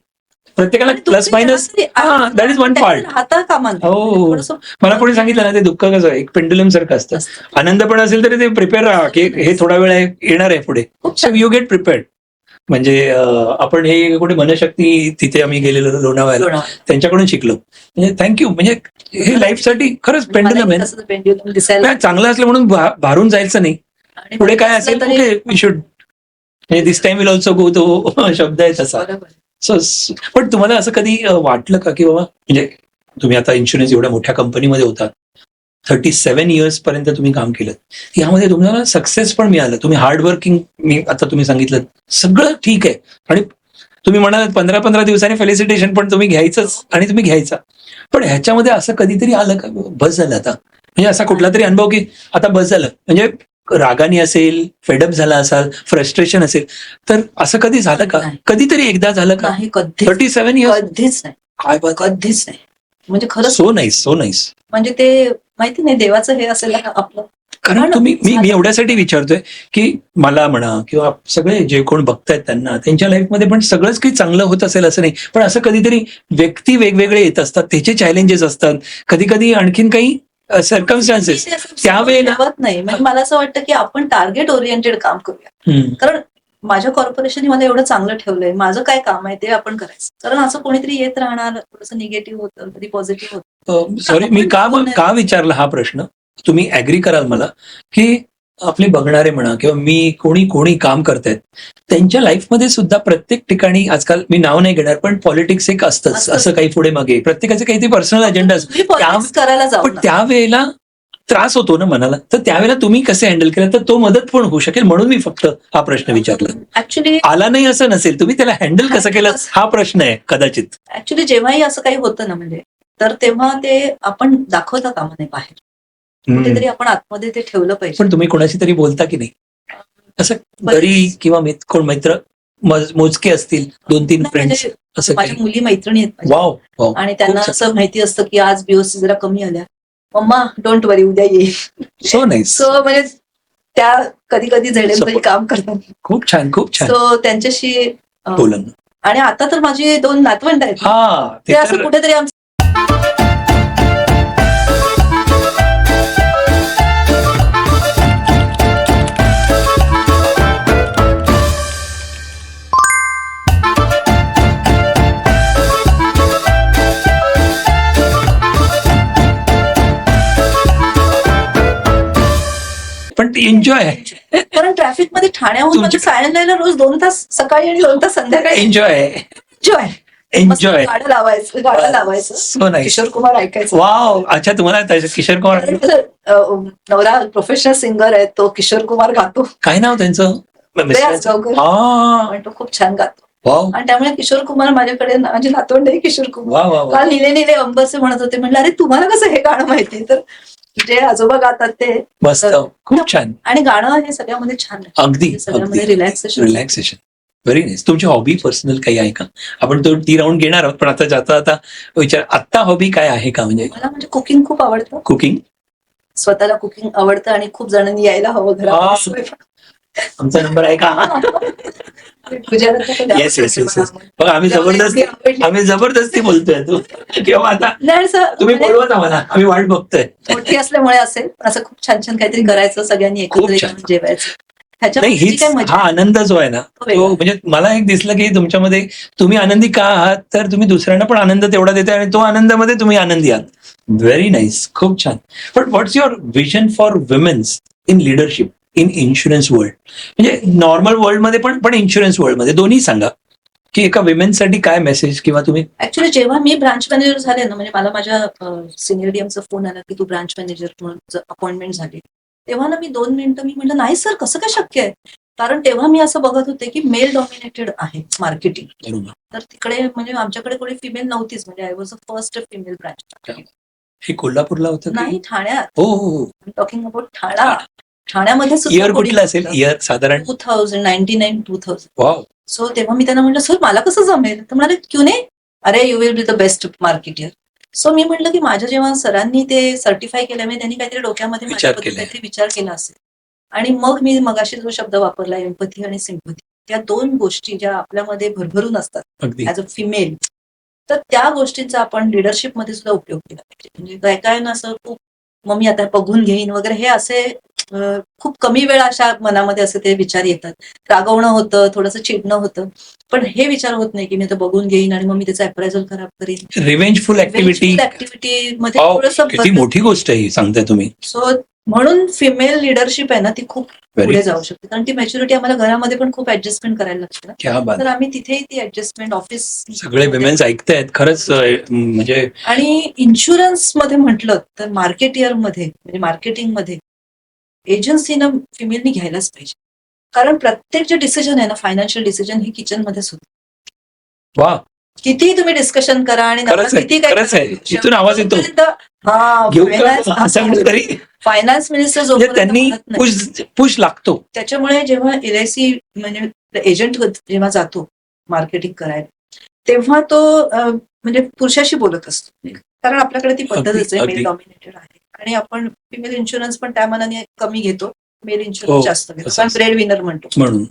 प्रत्येकाला प्लस मायनस. हा, दॅट इज वन पार्ट. राहता कामा नये. हो, थोडंसं मला कोणी सांगितलं ना, ते दुःख कसं एक पेंडुलम सारखं असतं. आनंद पण असेल तरी ते प्रिपेअर राहा की हे थोडा वेळ येणार आहे पुढे. खूप सो यू गेट प्रिपेअर्ड. म्हणजे आपण हे कुठे मनशक्ती तिथे आम्ही गेलेलो लोणावळ्याला, त्यांच्याकडून शिकलो. म्हणजे थँक्यू. म्हणजे हे लाईफसाठी खरंच पेंडुलम आहे. पेंड्युलम दिसायला चांगलं असलं म्हणून भारून जायचं नाही. आणि पुढे काय असलं असेल तरी- okay, we should, this time will also go, तो शब्द आहे तसा. बरोबर. सो पण तुम्हाला असं कधी वाटलं का की बाबा, म्हणजे तुम्ही आता इन्शुरन्स एवढ्या मोठ्या कंपनीमध्ये होता, 37 इयर्स पर्यंत तुम्ही काम केलं, यामध्ये तुम्हाला सक्सेस पण मिळालं, तुम्ही हार्डवर्किंग, आता तुम्ही सांगितलं सगळं ठीक आहे, आणि तुम्ही म्हणालात 15-15 दिवसांनी फेलिसिटेशन पण तुम्ही घ्यायचंच आणि तुम्ही घ्यायचा. पण ह्याच्यामध्ये असं कधीतरी आलं का बस झालं आता, म्हणजे असा कुठला तरी अनुभव की आता बस झालं, म्हणजे रागानी असेल, फेडअप झाला असाल, फ्रस्ट्रेशन असेल, तर असं कधी झालं का? नाही. कधीतरी एकदा झालं का? नाही, कधीच 37 इयर्स. कधीच नाही, काय बात. कधीच नाही. म्हणजे खरंच, सो नाईस, सो नाईस. म्हणजे ते माहिती नाही देवाचं हे असेल आपलं. कारण तुम्ही, मी एवढ्यासाठी विचारतोय की मला म्हणा किंवा सगळे जे कोण बघतायत त्यांना, त्यांच्या लाईफमध्ये पण सगळंच काही चांगलं होत असेल असं नाही, पण असं कधीतरी व्यक्ती वेगवेगळे येत असतात, त्याचे चॅलेंजेस असतात, कधी कधी आणखीन काही सर्कमस्टान्सेस, त्यावेळेला नाही. म्हणजे मला असं वाटतं की आपण टार्गेट ओरिएंटेड काम करूया. कारण माझ्या कॉर्पोरेशनने मला एवढं चांगलं ठेवलंय, माझं काय काम आहे ते आपण करायचं. कारण असं कोणीतरी येत राहणार, थोडंसं निगेटिव्ह होतं, कधी पॉझिटिव्ह होतं. सॉरी, मी का विचारला हा प्रश्न, तुम्ही ऍग्री कराल मला, की आपले बघणारे म्हणा किंवा कोणी काम करतायत, त्यांच्या लाईफमध्ये सुद्धा प्रत्येक ठिकाणी आजकाल, मी नाव नाही घेणार, पण पॉलिटिक्स एक असतंच, असं काही पुढे मागे प्रत्येकाचे काही ते पर्सनल अजेंडा असतो, करायला जाऊ, पण त्यावेळेला त्रास होतो ना मनाला, तर त्यावेळेला तुम्ही कसे हँडल केलं तर तो मदत पण होऊ शकेल, म्हणून मी फक्त हा प्रश्न विचारला. ऍक्च्युली आला नाही असं नसेल, तुम्ही त्याला हँडल कसं केलं हा प्रश्न आहे कदाचित. ऍक्च्युली जेव्हाही असं काही होतं ना, म्हणजे तर तेव्हा ते आपण दाखवता कामा नये बाहेर, कुठेतरी आपण आतमध्ये ते ठेवलं पाहिजे. पण तुम्ही कोणाशी तरी बोलता की नाही असं घरी, किंवा कोण मित्र मोजके असतील, 2-3 फ्रेंड्स, असं माझ्या मुली मैत्रिणी आहेत, वाव वाव, आणि त्यांना असं माहिती असतं की आज बीओसी जरा कमी आल्या, मम्मा डोंट वरी, उद्या येईल. So nice. सो म्हणजे त्या कधी कधी झेडेल काम करतात. खूप छान, खूप छान. सो त्यांच्याशी बोलन. आणि आता तर माझी 2 नातवंड आहेत, हा, ते असं कुठेतरी आमचं एन्जॉय आहे. कारण ट्रॅफिकमध्ये ठाण्याहून मला सायन लायला रोज 2 तास सकाळी आणि 2 तास संध्याकाळी एन्जॉय एन्जॉय एन्जॉय. गाणं लावायचं सो नाही. किशोर कुमार ऐकायचं. वाव. अच्छा, तुम्हाला किशोर कुमार नवरा प्रोफेशनल सिंगर आहे तो, किशोर कुमार गातो. काय नाव त्यांचं? प्रयास गावकर. हा, पण तो खूप छान गातो. वाव आणि त्यामुळे किशोर कुमार माझ्याकडे माझे नातवंड आहे किशोर कुमार. वा वा वा. काल नीले अंबरसे म्हणत होते, म्हणलं अरे तुम्हाला कसं हे गाणं माहिती? तर जे आजोबा गातात ते मस्त, खूप छान. आणि गाणं हे सगळ्यामध्ये छान आहे. अगदी सगळ्यामध्ये अगदी रिलॅक्सेशन. Very nice. तुमची हॉबी पर्सनल काही आहे का? आपण ती राऊंड घेणार आहोत, पण आता जाता विचार, आत्ता हॉबी काय आहे का? म्हणजे मला म्हणजे कुकिंग खूप आवडतं. कुकिंग. स्वतःला कुकिंग आवडतं आणि खूप जणांनी यायला हवं घरात. आमचा नंबर आहे का? Yes yes yes yes. बघ, आम्ही जबरदस्ती बोलतोय तू किंवा आता तुम्ही बोलवत आम्हाला, आम्ही वाट बघतोय. मोठी असल्यामुळे असेल, असं खूप छान छान काहीतरी करायचं, सगळ्यांनी एकत्र येऊन जेवायचं. नाही, हीच हा आनंद जो आहे ना, तो म्हणजे मला एक दिसलं की तुमच्यामध्ये तुम्ही आनंदी का आहात, तर तुम्ही दुसऱ्यांना पण आनंद तेवढा देताय आणि तो आनंदामध्ये तुम्ही आनंदी आहात. व्हेरी नाईस, खूप छान. But what's your vision for women's in leadership in insurance world? म्हणजे नॉर्मल वर्ल्डमध्ये पण इन्शुरन्स वर्ल्डमध्ये दोन्ही सांगा, की एका विमेन्ससाठी काय मेसेज किंवा तुम्ही. ऍक्च्युली जेव्हा मी ब्रांच मॅनेजर झाले ना, म्हणजे मला माझ्या सिनियर डीएमचा फोन आला की तू ब्रांच मॅनेजर म्हणून अपॉइंटमेंट झाली, तेव्हा ना मी 2 मिनिटं मी म्हटलं नाही सर, कसं काय शक्य आहे? कारण तेव्हा मी असं बघत होते की मेल डॉमिनेटेड आहे मार्केटिंग. तर तिकडे म्हणजे आमच्याकडे कोणी फिमेल नव्हतीच. म्हणजे I was a first female branch. हे कोल्हापूरला होतं? नाही, ठाण्यात. हो हो, टॉकिंग अबाउट ठाण्यामध्ये इयर कुठलं असेल? इयर साधारण 2000. वाव. सो तेव्हा मी त्यांना म्हटलं सर मला कसं जमेल? तर म्हणाले क्यू नाही, अरे you will be the best marketeer. सो मी म्हटलं की माझ्या जेव्हा सरांनी ते सर्टिफाय केलं, म्हणजे त्यांनी काहीतरी डोक्यामध्ये काहीतरी विचार केला असेल. आणि मग मी मगाशी जो शब्द वापरला एम्पथी आणि सिम्पथी, त्या 2 गोष्टी ज्या आपल्यामध्ये भरभरून असतात ऍज अ फिमेल, तर त्या गोष्टींचा आपण लिडरशिपमध्ये सुद्धा उपयोग केला पाहिजे. म्हणजे काय ना असं खूप मग मी आता बघून घेईन वगैरे, हे असे खूप कमी वेळा अशा मनामध्ये असे ते विचार येतात. रागवणं होतं, थोडंसं चिडणं होतं, पण हे विचार होत नाही की मी आता बघून घेईन आणि मग मी त्याचा अप्रायझल खराब करीन. रिव्हेंजफुल ऍक्टिव्हिटी मध्ये थोडंसं किती मोठी गोष्ट आहे सांगताय तुम्ही. सो म्हणून फिमेल लिडरशिप आहे ना, ती खूप पुढे जाऊ शकते. कारण ती मॅच्युरिटी आम्हाला घरामध्ये पण खूप ऍडजस्टमेंट करायला लागते. तर आम्ही तिथेही ती ऍडजस्टमेंट ऑफिस सगळे विमेन्स ऐकतायत खरंच. म्हणजे आणि इन्शुरन्स मध्ये म्हटलं तर मार्केटियर मध्ये म्हणजे मार्केटिंग मध्ये एजन्सीनं फिमेलनी घ्यायलाच पाहिजे. कारण प्रत्येक जे डिसिजन आहे ना, फायनान्शियल डिसिजन हे किचन मध्येच होतं. वा, किती तुम्ही डिस्कशन करा आणि किती काय इथून आवाज येतो. फायनान्स मिनिस्टर जो त्यांनी पुश लागतो. त्याच्यामुळे जेव्हा LIC म्हणजे एजंट जेव्हा जातो मार्केटिंग करायला, तेव्हा तो म्हणजे पुरुषाशी बोलत असतो. कारण आपल्याकडे ती पद्धतच आहे, मेल डॉमिनेटेड आहे. आणि आपण फिमेल इन्शुरन्स पण त्या मानाने कमी घेतो, मेल इन्शुरन्स जास्त घेतो, कारण ब्रेड विनर म्हणतो म्हणून.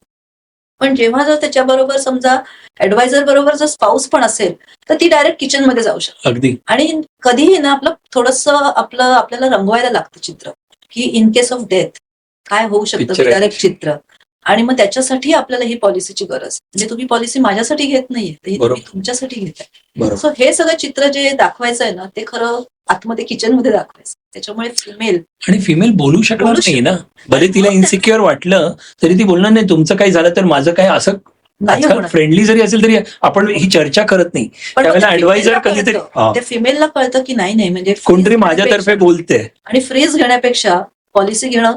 पण जेव्हा जर त्याच्याबरोबर समजा ऍडवायझर बरोबर जर स्पाऊस पण असेल, तर ती डायरेक्ट किचन मध्ये जाऊ शकते. अगदी. आणि कधीही ना आपलं थोडंसं आपल्याला रंगवायला लागतं चित्र, की इन केस ऑफ डेथ काय होऊ शकतं डायरेक्ट चित्र. आणि मग त्याच्यासाठी आपल्याला ही पॉलिसीची गरज. म्हणजे तुम्ही पॉलिसी माझ्यासाठी घेत नाहीये, तर तुम्ही तुमच्यासाठी घेताय. सो हे सगळं चित्र जे दाखवायचं आहे ना, ते खरं आतमध्ये किचन मध्ये दाखवायचं. त्याच्यामुळे फिमेल बोलू शकणार नाही ना, भले तिला इन्सिक्युअर वाटलं तरी ती बोलणार नाही तुमचं काही झालं तर माझं काय. असं आजकाल फ्रेंडली जरी असेल तरी आपण ही चर्चा करत नाही. त्यावेळेला ऍडवायझर कधीतरी ते फिमेलला कळतं की नाही म्हणजे कोणतरी माझ्यातर्फे बोलते. आणि फ्रीज घेण्यापेक्षा पॉलिसी घेणं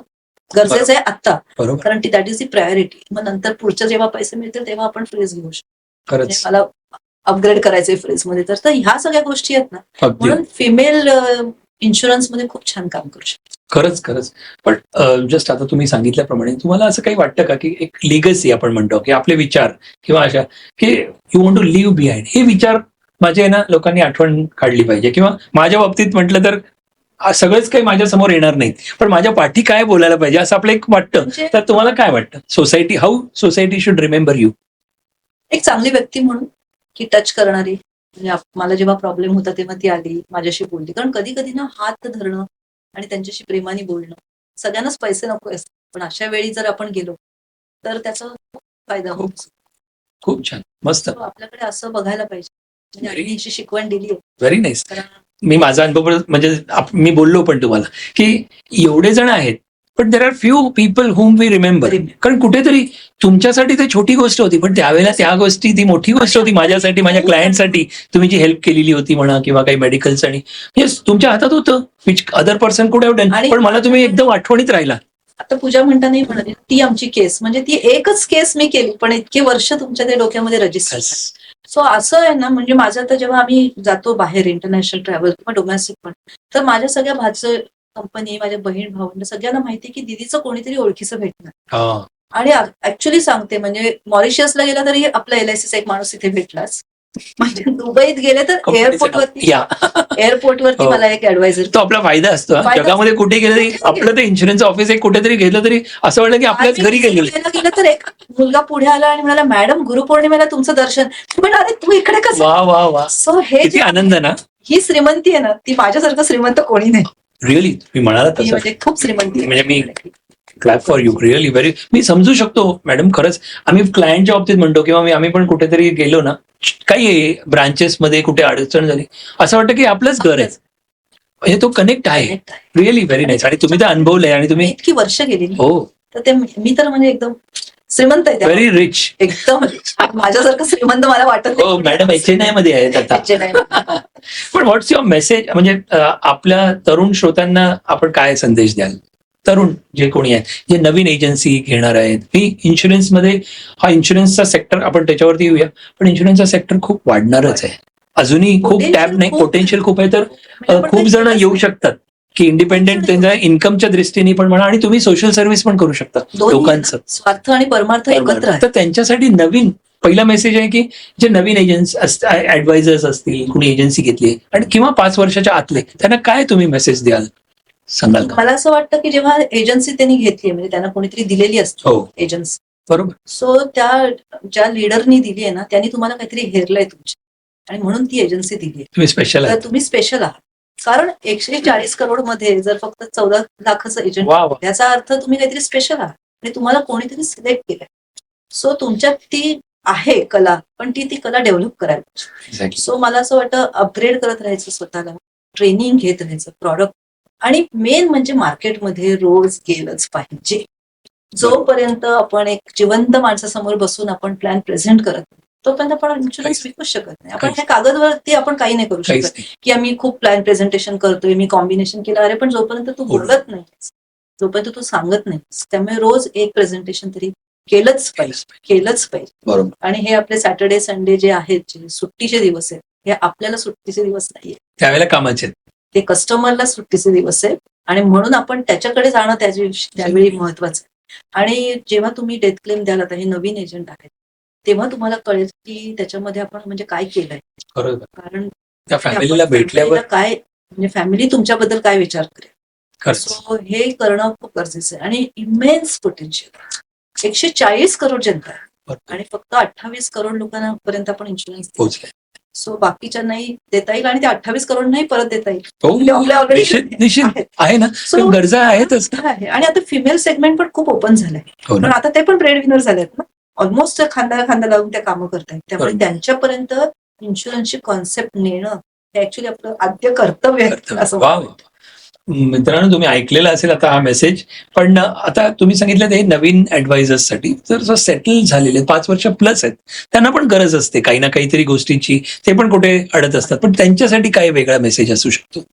गरजेचं आहे आता, कारण ती दॅट इज दी प्रायोरिटी. मग नंतर पुढच्या जेव्हा पैसे मिळतील तेव्हा आपण फ्रीज घेऊ शकतो. मला अपग्रेड करायचंय फ्रीज मध्ये, तर ह्या सगळ्या गोष्टी आहेत ना, म्हणून फिमेल इन्शुरन्स मध्ये खूप छान काम करू शकतो. खरंच. पण जस्ट आता तुम्ही सांगितल्याप्रमाणे तुम्हाला असं काही वाटतं का की एक लिगसी आपण म्हणतो की आपले विचार किंवा अशा की you want to live behind, हे विचार माझे ना लोकांनी आठवण काढली पाहिजे. किंवा माझ्या बाबतीत म्हटलं तर सगळंच काही माझ्या समोर येणार नाही, पण माझ्या पाठी काय बोलायला पाहिजे असं आपलं एक वाटतं. तर तुम्हाला काय वाटतं society, how society should remember you? एक चांगली व्यक्ती म्हणून, की टच करणारी. म्हणजे मला जेव्हा प्रॉब्लेम होता तेव्हा ती आली, माझ्याशी बोलली. कारण कधी कधी ना हात धरणं आणि त्यांच्याशी प्रेमाने बोलणं, सगळ्यांनाच पैसे नको असतात, पण अशा वेळी जर आपण गेलो तर त्याचा खूप फायदा होतो. खूप छान, मस्त. आपल्याकडे असं बघायला पाहिजे. म्हणजे अशी शिकवण दिली आहे. Very nice. मी माझा अनुभव म्हणजे मी बोललो पण तुम्हाला की एवढे जण आहेत पण there are few people whom we remember. कारण कुठेतरी तुमच्यासाठी ते छोटी गोष्ट होती, पण त्यावेळेला त्या गोष्टी ती मोठी गोष्ट होती. माझ्यासाठी, माझ्या क्लायंटसाठी तुम्ही जी हेल्प केलेली होती म्हणा, किंवा काही मेडिकलसाठी, येस तुमच्या हातात होतं, विच अदर पर्सन कुड हॅव डन, पण मला तुम्ही एकदम आठवणीत राहिला. आता पूजा म्हणता नाही म्हणाली, ती आमची केस म्हणजे ती एकच केस मी केली, पण इतके वर्ष तुमच्या ते डोक्यामध्ये रजिस्टर. सो असं आहे ना, म्हणजे माझं तर जेव्हा आम्ही जातो बाहेर इंटरनॅशनल ट्रॅव्हल किंवा डोमेस्टिक पण, तर माझ्या सगळ्या भाचं कंपनी, माझ्या बहीण भाऊ सगळ्यांना माहिती की दिदीचं कोणीतरी ओळखीचं भेटणार. आणि ऍक्च्युली सांगते, म्हणजे मॉरिशसला गेला तरी आपला LICचा एक माणूस इथे भेटलाच. म्हणजे दुबईत गेले तर एअरपोर्टवरती मला एक ऍडवायझर. तो आपला फायदा असतो. जगामध्ये कुठे गेलं तरी आपलं ते इन्शुरन्स ऑफिस एक कुठेतरी गेलं तरी असं वाटलं की आपल्याच घरी गेलं तर एक मुलगा पुढे आला आणि म्हणाला, मॅडम गुरुपौर्णिमेला तुमचं दर्शन. अरे तू इकडे कसं. वा वा वा. सो हे जे आनंद ना, ही श्रीमंती आहे ना, ती माझ्यासारखं श्रीमंत कोणी नाही. रिअली तुम्ही म्हणाला तसं, म्हणजे खूप श्रीमंती. म्हणजे मी clap for you, really very. मी समजू शकतो मॅडम, खरंच. आम्ही क्लायंटच्या बाबतीत म्हणतो, किंवा आम्ही पण कुठेतरी गेलो ना, काही ब्रांचेसमध्ये कुठे अडचण झाली, असं वाटतं की आपलंच घर आहे. म्हणजे तो कनेक्ट आहे. Really very nice. आणि तुम्ही तर अनुभवलंय, आणि तुम्ही इतकी वर्ष गेली. हो, तर ते मी तर म्हणजे एकदम श्रीमंत आहे, व्हेरी रिच, एकदम. माझ्यासारखं श्रीमंत मला वाटत हो मॅडम. HNI मध्ये आहेत आता. पण व्हॉट्स युअर मेसेज, म्हणजे आपल्या तरुण श्रोत्यांना आपण काय संदेश द्याल? तरुण जे कोणी आहेत, जे नवीन एजन्सी घेणार आहेत, ही इन्शुरन्समध्ये, हा इन्शुरन्सचा सेक्टर आपण त्याच्यावरती येऊया, पण इन्शुरन्सचा सेक्टर खूप वाढणारच आहे. अजूनही खूप टॅप नाही, पोटेन्शियल खूप आहे. तर खूप जण येऊ शकतात की इंडिपेंडेंट त्यांच्या इन्कमच्या दृष्टीने पण म्हणा, आणि तुम्ही सोशल सर्व्हिस पण करू शकता लोकांचं. स्वार्थ आणि परमार्थ एकत्र. तर त्यांच्यासाठी नवीन पहिला मेसेज आहे की जे नवीन एजन्सी ऍडवायझर्स असतील, कुणी एजन्सी घेतली आणि किंवा 5 वर्षाच्या आतले, त्यांना काय तुम्ही मेसेज द्याल, सांगाल का? मला असं वाटतं की जेव्हा एजन्सी त्यांनी घेतली, म्हणजे त्यांना कोणीतरी दिलेली असते एजन्सी, बरोबर. सो त्या ज्या लीडरनी दिली आहे ना, त्यांनी तुम्हाला काहीतरी हेरलंय तुमच्या, आणि म्हणून ती एजन्सी दिली आहे. तुम्ही स्पेशल आहात. तुम्ही स्पेशल आहात. कारण 140 करोड मध्ये जर फक्त 14 लाखाचं एजंट, याचा अर्थ तुम्ही काहीतरी स्पेशल आहात आणि तुम्हाला कोणीतरी सिलेक्ट केलंय. सो तुमच्यात ती आहे कला, पण ती कला डेव्हलप करायला. सो मला असं वाटतं अपग्रेड करत राहायचं स्वतःला, ट्रेनिंग घेत राहायचं, प्रॉडक्ट, आणि मेन म्हणजे मार्केटमध्ये रोज गेलंच पाहिजे. जोपर्यंत आपण एक जिवंत माणसासमोर बसून आपण प्लॅन प्रेझेंट करत तोपर्यंत आपण इन्शुरन्स विकूच शकत नाही. आपण हे कागदवरती आपण काही नाही करू शकत की आम्ही खूप प्लॅन प्रेझेंटेशन करतोय, मी कॉम्बिनेशन केलं. अरे पण जोपर्यंत तू बोलत नाही, जोपर्यंत तू सांगत नाही, त्यामुळे रोज एक प्रेझेंटेशन तरी केलंच पाहिजे. बरोबर. आणि हे आपले सॅटर्डे संडे जे आहेत, जे सुट्टीचे दिवस आहेत, हे आपल्याला सुट्टीचे दिवस नाहीये, त्यावेळेला कामाचे, ते कस्टमरला सुट्टीचे दिवस आहेत. आणि म्हणून आपण त्याच्याकडे जाणं त्यावेळी महत्वाचं आहे. आणि जेव्हा तुम्ही डेथ क्लेम द्याल, आता हे नवीन एजंट आहेत, तेव्हा तुम्हाला कळेल की त्याच्यामध्ये आपण म्हणजे काय केलंय. कारण त्या फॅमिलीला भेटल्यावर काय, म्हणजे फॅमिली तुमच्याबद्दल काय विचार करेल. सो हे करणं खूप गरजेचं आहे. आणि इमेन्स पोटेन्शियल, 140 करोड जनता आहे आणि फक्त 28 करोड लोकांना पर्यंत आपण इन्शुरन्स पोहोचलाय. सो बाकीच्यांनाही देता येईल आणि ते 28 करोड नाही परत देता येईल. निश्चित आहे ना, गरजा आहेतच. आणि आता फिमेल सेगमेंट पण खूप ओपन झालंय, पण आता ते पण ब्रेड विनर झालेत ना, ऑलमोस्ट खांदा खांदा लावून त्या कामं करतायत. त्यामुळे त्यांच्यापर्यंत इन्शुरन्सची कॉन्सेप्ट नेणं हे ऍक्च्युली आपलं आद्य कर्तव्य आहे असं. मित्रांनो, तुम्ही ऐकलेला असेल आता हा मेसेज. पण आता तुम्ही सांगितलं ते नवीन ऍडवायझर्ससाठी, जर सेटल झालेले 5 वर्ष प्लस आहेत, त्यांना पण गरज असते काही ना काहीतरी गोष्टींची, ते पण कुठे अडत असतात. पण त्यांच्यासाठी काय वेगळा मेसेज असू शकतो,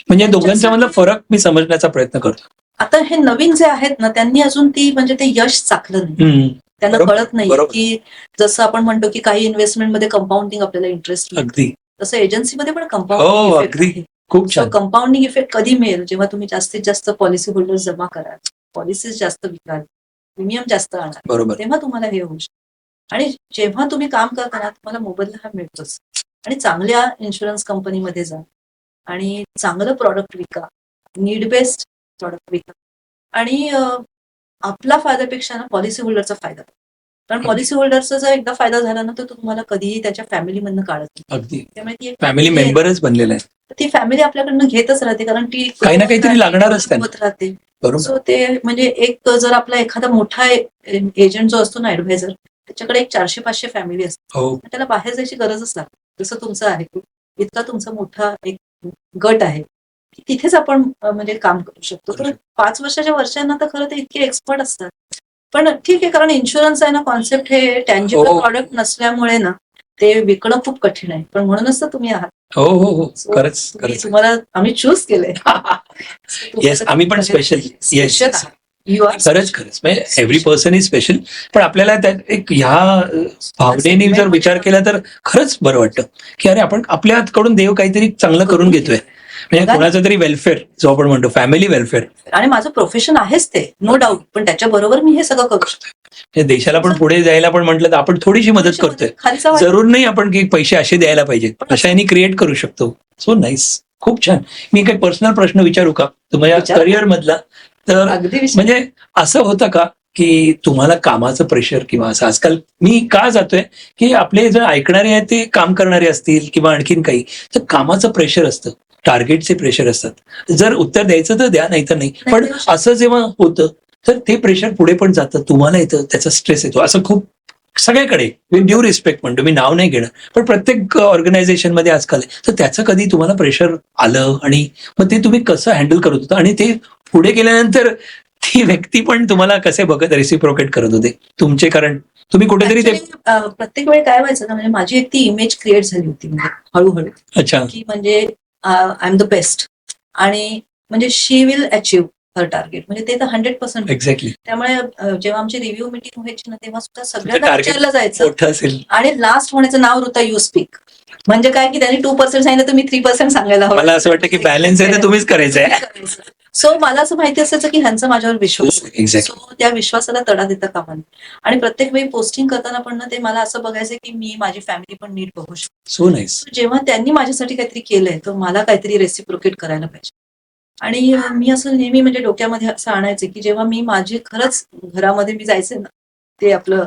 म्हणजे दोघांच्या मधला फरक मी समजण्याचा प्रयत्न करतो. आता हे नवीन जे आहेत ना, त्यांनी अजून म्हणजे ते यश चाखलं नाही, त्यांना कळत नाही की जसं आपण म्हणतो की काही इन्व्हेस्टमेंटमध्ये कंपाऊंडिंग आपल्याला इंटरेस्ट, अगदी तसं एजन्सीमध्ये पण कंपाऊंडिंग इफेक्ट. खूप छान. कंपाऊंडिंग इफेक्ट कधी मिळेल, जेव्हा तुम्ही जास्तीत जास्त पॉलिसी होल्डर जमा कराल, पॉलिसीज जास्त विकाल, प्रीमियम जास्त आणा, तेव्हा तुम्हाला हे होऊ शकतं. आणि जेव्हा तुम्ही काम करताना तुम्हाला मोबदला हा मिळतोच. आणि चांगल्या इन्शुरन्स कंपनीमध्ये जा आणि चांगलं प्रॉडक्ट विका, नीड बेस्ड प्रॉडक्ट विका, आणि आपला फायद्यापेक्षा ना पॉलिसी होल्डरचा फायदा. कारण पॉलिसी होल्डरचा जर एकदा फायदा झाला ना, तर तुम्हाला कधीही त्याच्या फॅमिलीमधनं काढत नाही. अगदी. त्यामुळे ती फॅमिली मेंबरच बनलेला आहे. ती फॅमिली आपल्याकडनं घेतच राहते, कारण ती काही ना काहीतरी लागणारच राहते. सो ते म्हणजे एक जर आपला एखादा मोठा एजंट जो असतो ना, ऍडवायझर, त्याच्याकडे एक 400-500 फॅमिली असते, त्याला बाहेर जायची गरजच लागते. जसं तुमचं आहे, इतका तुमचा मोठा एक गट आहे, की तिथेच आपण म्हणजे काम करू शकतो. तर 5 वर्षाच्या वरच्यांना तर खरं तर इतके एक्सपर्ट असतात. पण ठीक आहे, कारण इन्शुरन्स आहे ना, कॉन्सेप्ट हे टँजिबल हो. प्रॉडक्ट नसल्यामुळे ना ते विकणं खूप कठीण आहे. पण म्हणूनच तर तुम्ही आहात. हो हो हो So, खरंच खरंच तुम्हाला आम्ही चूज केलंय. येस आम्ही पण special yes special you are खरंच खरंच म्हणजे एव्हरी पर्सन इज स्पेशल. पण आपल्याला त्यात एक ह्या भावनेने जर विचार केला तर खरंच बरं वाटतं की अरे आपण आपल्याकडून देव काहीतरी चांगलं करून घेतोय. म्हणजे कोणाचं तरी वेलफेअर जो आपण म्हणतो फॅमिली वेलफेअर. आणि माझं प्रोफेशन आहेच ते, नो डाऊट. पण त्याच्याबरोबर मी हे सगळं करू शकतो. म्हणजे देशाला पण पुढे जायला पण म्हटलं तर आपण थोडीशी मदत करतोय. खालचा वाटा. जरूर नाही आपण की पैसे असे द्यायला पाहिजेत, अशा यांनी क्रिएट करू शकतो. सो नाईस, खूप छान. मी काही पर्सनल प्रश्न विचारू का तुम्हाला विचारा. करिअर मधला? तर अगदी म्हणजे असं होतं का की तुम्हाला कामाचं प्रेशर किंवा असं आजकाल मी का जातोय की आपले जे ऐकणारे आहेत ते काम करणारे असतील किंवा आणखीन काही, तर कामाचं प्रेशर असतं, टार्गेटचे प्रेशर असतात. जर उत्तर द्यायचं तर द्या, नाही तर नाही. पण देऊ शकत. असं जेव्हा होतं तर ते प्रेशर पुढे पण जातं, तुम्हाला येतं, त्याचा स्ट्रेस येतो. असं खूप सगळ्याकडे विथ ड्यू रिस्पेक्ट म्हणतो मी, नाव नाही घेणं, पण प्रत्येक ऑर्गनायझेशन मध्ये आजकाल आहे. तर त्याचं कधी तुम्हाला प्रेशर आलं आणि मग ते तुम्ही कसं हँडल करत होता आणि ते पुढे गेल्यानंतर ती व्यक्ती पण तुम्हाला कसे बघत रेसिप्रोकेट करत होते तुमचे, कारण तुम्ही कुठेतरी ते Actually, प्रत्येक वेळी काय व्हायचं ना, म्हणजे माझी एक ती इमेज क्रिएट झाली होती म्हणजे हळूहळू, अच्छा की म्हणजे आय एम द बेस्ट आणि म्हणजे शी विल अचीव्ह हर टार्गेट, म्हणजे ते तर 100%. एक्झॅक्टली त्यामुळे जेव्हा आमची रिव्ह्यू मिटिंग व्हायची ना, तेव्हा सुद्धा सगळ्यांना target विचारलं जायचं मोठं असेल. आणि लास्ट होण्याचं नाव ऋता यू स्पीक. म्हणजे काय की त्यांनी 2% सांगितलं तर मी 3% सांगायला हवं. मला असं वाटतं की बॅलन्स आहे तर तुम्हीच करायचं आहे. सो मला असं माहिती असायचं की ह्यांचा माझ्यावर विश्वास आहे. एक्झॅक्टली. सो त्या विश्वासाला तडा देता कामा नये. आणि प्रत्येक वेळी पोस्टिंग करताना पण ना ते मला असं बघायचं की मी माझी फॅमिली पण नीट बघू शकतो. So nice. जेव्हा त्यांनी माझ्यासाठी काहीतरी केलंय तर मला काहीतरी रेसिप्रोकेट करायला पाहिजे. आणि मी असं नेहमी म्हणजे डोक्यामध्ये असं आणायचे की जेव्हा मी माझी खरंच घरामध्ये मी जायचे ना, ते आपलं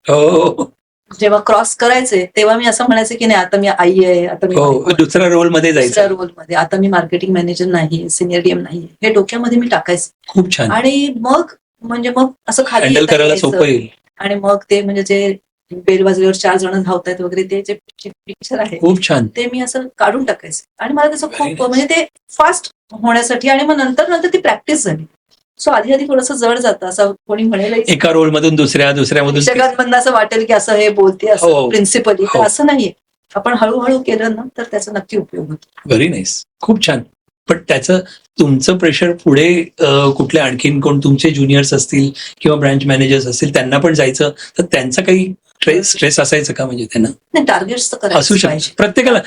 हो जेव्हा क्रॉस करायचे तेव्हा मी असं म्हणायचे की नाही, आता मी आई आहे, आता मी बायको हो आहे. दुसऱ्या रोल मध्ये दुसऱ्या जायचं. रोलमध्ये आता मी मार्केटिंग मॅनेजर नाही, सिनियर डीएम नाही, हे डोक्यामध्ये मी टाकायचे. खूप छान. आणि मग म्हणजे मग असं खाली हँडल येता करायला यायचं. सोपं येईल. आणि मग ते म्हणजे जे बेल वाजल्यावर 4 जण धावतायत वगैरे ते जे पिक्चर आहे खूप छान. ते मी असं काढून टाकायचे. आणि मला त्याचं Very खूप nice. म्हणजे ते फास्ट होण्यासाठी आणि मग नंतर ती प्रॅक्टिस झाली. सो आधी थोडंसं जड जातं, असं कोणी म्हणेल एका रोल मधून दुसऱ्यामधून जगात असं वाटेल की असं हे बोलते असं हो. प्रिन्सिपली, तर हो. असं नाहीये. आपण हळूहळू केलं ना तर त्याचा नक्की उपयोग होतो. व्हेरी नाईस, खूप छान. पण त्याचं तुमचं प्रेशर पुढे कुठले आणखीन कोण तुमचे ज्युनियर्स असतील किंवा ब्रँच मॅनेजर्स असतील त्यांना पण जायचं, तर त्यांचं काही स्ट्रेस असायचं का? म्हणजे त्यांना नाही, टार्गेट्स तर असू करायला शकतं पाहिजे. प्रत्येकाला.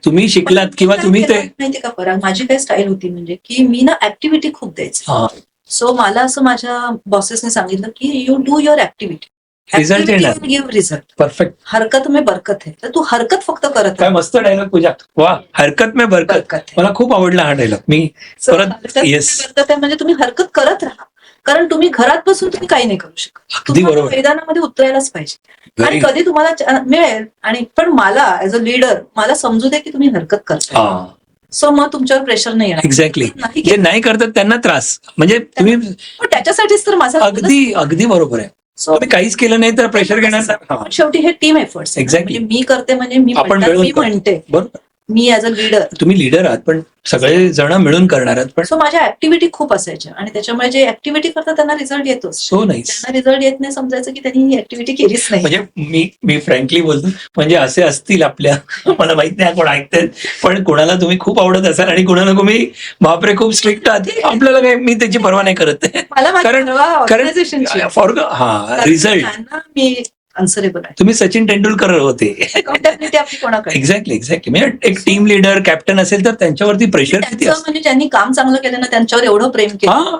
तुम्ही शिकलात किंवा तुम्ही ते माहिती का पराग, माझी काय स्टाईल होती म्हणजे की मी ना ऍक्टिव्हिटी खूप द्यायची. हा सो मला असं माझ्या बॉसेसने सांगितलं की you do your activity, result येणार. Give result. परफेक्ट. हरकत में बरकत है, तर तू हरकत फक्त करत काय मस्त डायलॉग पूजा. वा, हरकत में बरकत. बरकत है. मला खूप आवडला हा डायलॉग. मी So, परत हरकत में येस बरकत आहे म्हणजे तुम्ही हरकत करत राहा, कारण तुम्ही घरात बसून तुम्ही काही नाही करू शकत. अगदी तुम्हाला बरोबर. मैदानामध्ये उतरायलाच पाहिजे. आणि Very- कधी तुम्हाला मिळेल. आणि पण मला ऍज अ लीडर मला समजू दे की तुम्ही हरकत करता. हा सो मग तुमच्यावर प्रेशर नाही येणार. एक्झॅक्टली. नाही जे नाही करतात त्यांना त्रास. म्हणजे तुम्ही पण त्याच्यासाठीच तर माझा अगदी बरोबर आहे. सो तुम्ही काहीच केलं नाही तर प्रेशर घेणार नाही. हा. पण शेवटी हे टीम एफर्ट्स. Exactly. मी करते म्हणजे मी आपण म्हणतात, मिळून मी करतो. म्हणते बरोबर. मी ऍज अ लीडर. तुम्ही लीडर आहात पण सगळे जण मिळून करणार आहात. पण सो माझ्या ऍक्टिव्हिटी खूप असायच्या आणि त्याच्यामुळे जे ऍक्टिव्हिटी करतात त्यांना रिझल्ट येतोच. So nice. त्यांना रिझल्ट येत नाही समजायचं की त्यांनी ही ऍक्टिव्हिटी केलीच नाही. म्हणजे मी फ्रँकली बोलतो, म्हणजे असे असतील आपल्या, मला माहित नाही कोण ऐकतात, पण कोणाला तुम्ही खूप आवडत असाल आणि कोणाला तुम्ही बापरे खूप स्ट्रिक्ट आहात, आपल्याला काय, मी त्याची पर्वा नाही करत. मला माझी कारण- परवा कारण organizationची. फॉर हा रिझल्ट. त्यांना मी अन्सरेबल आहे. तुम्ही सचिन तेंडुलकर होते. अकाउंटेबिलिटी आपली कोणाकडे. एक्झॅक्टली. म्हणजे एक टीम लीडर कॅप्टन असेल तर त्यांच्यावरती प्रेशर किती त्यांचं असतं. म्हणजे ज्यांनी काम चांगलं केलं ना त्यांच्यावर एवढं प्रेम केलं हा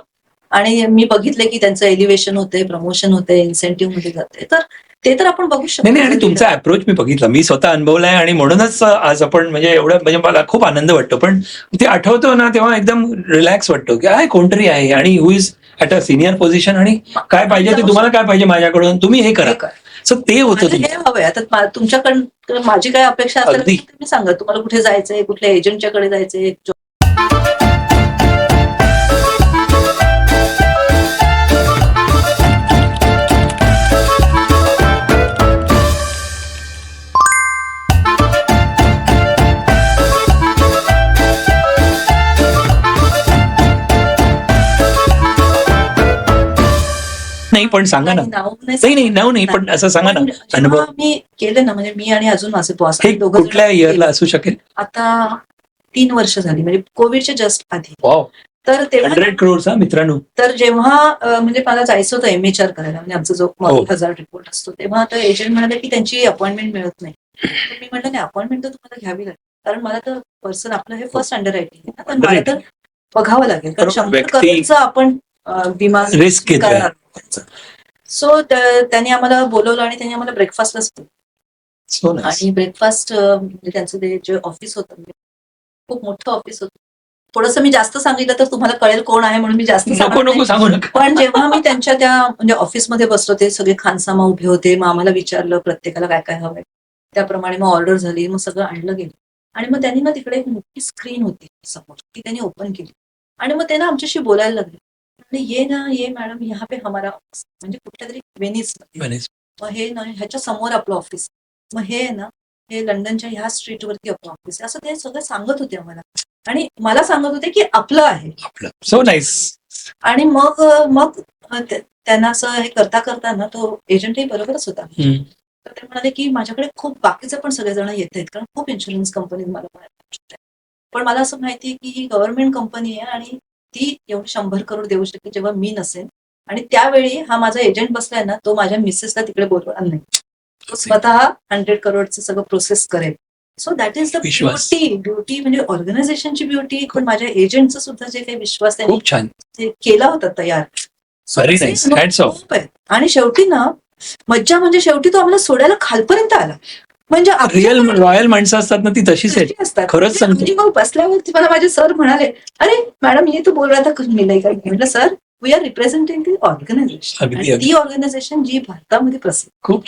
आणि मी बघितले की त्यांचं एलिव्हेशन होतंय, प्रमोशन होतंय, इन्सेंटिव्ह मध्ये जाते. तर ते तर आपण बघू शकतो. नाही आणि तुमचा अप्रोच मी बघितला, मी स्वतः अनुभवलाय आणि म्हणूनच आज आपण म्हणजे एवढं म्हणजे मला खूप आनंद वाटतो. पण ते आठवतो ना तेव्हा एकदम रिलॅक्स वाटतो की आहे कोणतरी आहे आणि who is at a senior position आणि काय पाहिजे ते, तुम्हाला काय पाहिजे माझ्याकडून, तुम्ही हे करा. सो ते होतं. हे हवंय. आता तुमच्याकडे माझी काय अपेक्षा असेल अगदी. तर तुम्ही सांगा, तुम्हाला कुठे जायचंय, कुठल्या एजंटच्याकडे जायचंय, नाही पण सांगा ना. नाव नाही पण असं सांगा ना पण अनुभव. जेव्हा मी केलं ना, म्हणजे मी आणि अजून माझे बॉस हे कुठल्या इयरला असू शकेल? आता 3 वर्ष झाली, म्हणजे कोविडच्या जस्ट आधी. वाव. तर तेव्हा 100 crores हा मित्रांनो. तर जेव्हा म्हणजे मला जायचं होतं MHR करायला, म्हणजे आमचा जो मॉडेल हजार रिपोर्ट असतो, तेव्हा आता एजंट म्हणाले की त्यांची अपॉइंटमेंट मिळत नाही. तर मी म्हटलं नाही, अपॉइंटमेंट तर तुम्हाला घ्यावी लागेल, कारण मला तर पर्सन आपलं हे फर्स्ट अंडर रायटिंग आहे, तर मला तर बघावं लागेल, कारण 100 करोडचा आपण विमा रिस्क घेतोय. सो त्यांनी आम्हाला बोलवलं आणि त्यांनी आम्हाला ब्रेकफास्टलाच बोलवलं. आणि ब्रेकफास्ट म्हणजे त्यांचं ते जे ऑफिस होतं, म्हणजे खूप मोठं ऑफिस होतं. थोडंसं मी जास्त सांगितलं तर तुम्हाला कळेल कोण आहे, म्हणून मी जास्त सांगू नका. पण जेव्हा मी त्यांच्या त्या म्हणजे ऑफिसमध्ये बसलो, ते सगळे खानसामा उभे होते. मग आम्हाला विचारलं प्रत्येकाला काय काय हवंय, त्याप्रमाणे मग ऑर्डर झाली, मग सगळं आणलं गेलं. आणि मग त्यांनी ना तिकडे एक मोठी स्क्रीन होती समोर, ती त्यांनी ओपन केली आणि मग ते ना आमच्याशी बोलायला लागले. ये ना, ये मॅडम, यहाँ पे हमारा ऑफिस, म्हणजे कुठल्या तरी वेनिस. मग हे ना ह्याच्या समोर आपलं ऑफिस, मग हे ना हे लंडनच्या ह्या स्ट्रीटवरती आपलं ऑफिस आहे, असं ते सगळं सांगत होते आम्हाला. आणि मला सांगत होते की आपलं आहे. So nice. आणि मग मग त्यांना असं हे करता करता ना, तो एजंटही बरोबरच होता. तर ते म्हणाले की माझ्याकडे खूप बाकीचे पण सगळेजण येत आहेत, कारण खूप इन्शुरन्स कंपनी मला, पण मला असं माहिती आहे की ही गव्हर्नमेंट कंपनी आहे आणि ती एवढी 100 करोड देऊ शकते जेव्हा मी नसेन. आणि त्यावेळी हा माझा एजंट बसलाय ना, तो माझ्या मिसेसला तिकडे बोलवणार नाही, तो स्वतः 100 करोडचं सगळं प्रोसेस करेल. So that is the beauty म्हणजे ऑर्गनायझेशनची ब्युटी, पण माझ्या एजंटचं सुद्धा जे काही विश्वास त्यांनी खूप छान केला होता तयार. Very nice. Hats off. खूप आहे. आणि शेवटी ना मज्जा म्हणजे शेवटी तो आम्हाला सोडायला खालपर्यंत आला. म्हणजे रिअल रॉयल माणसं असतात ना, ती तशीच तशी असतात. खरंच सांगतो. मग बसल्यावरती मला माझे सर म्हणाले, अरे मॅडम ये तो बोल रहा था कुछ मी नाही काय. म्हटलं sir, we are representing the organisation, ती ऑर्गनायझेशन जी भारतामध्ये प्रसिद्ध. खूप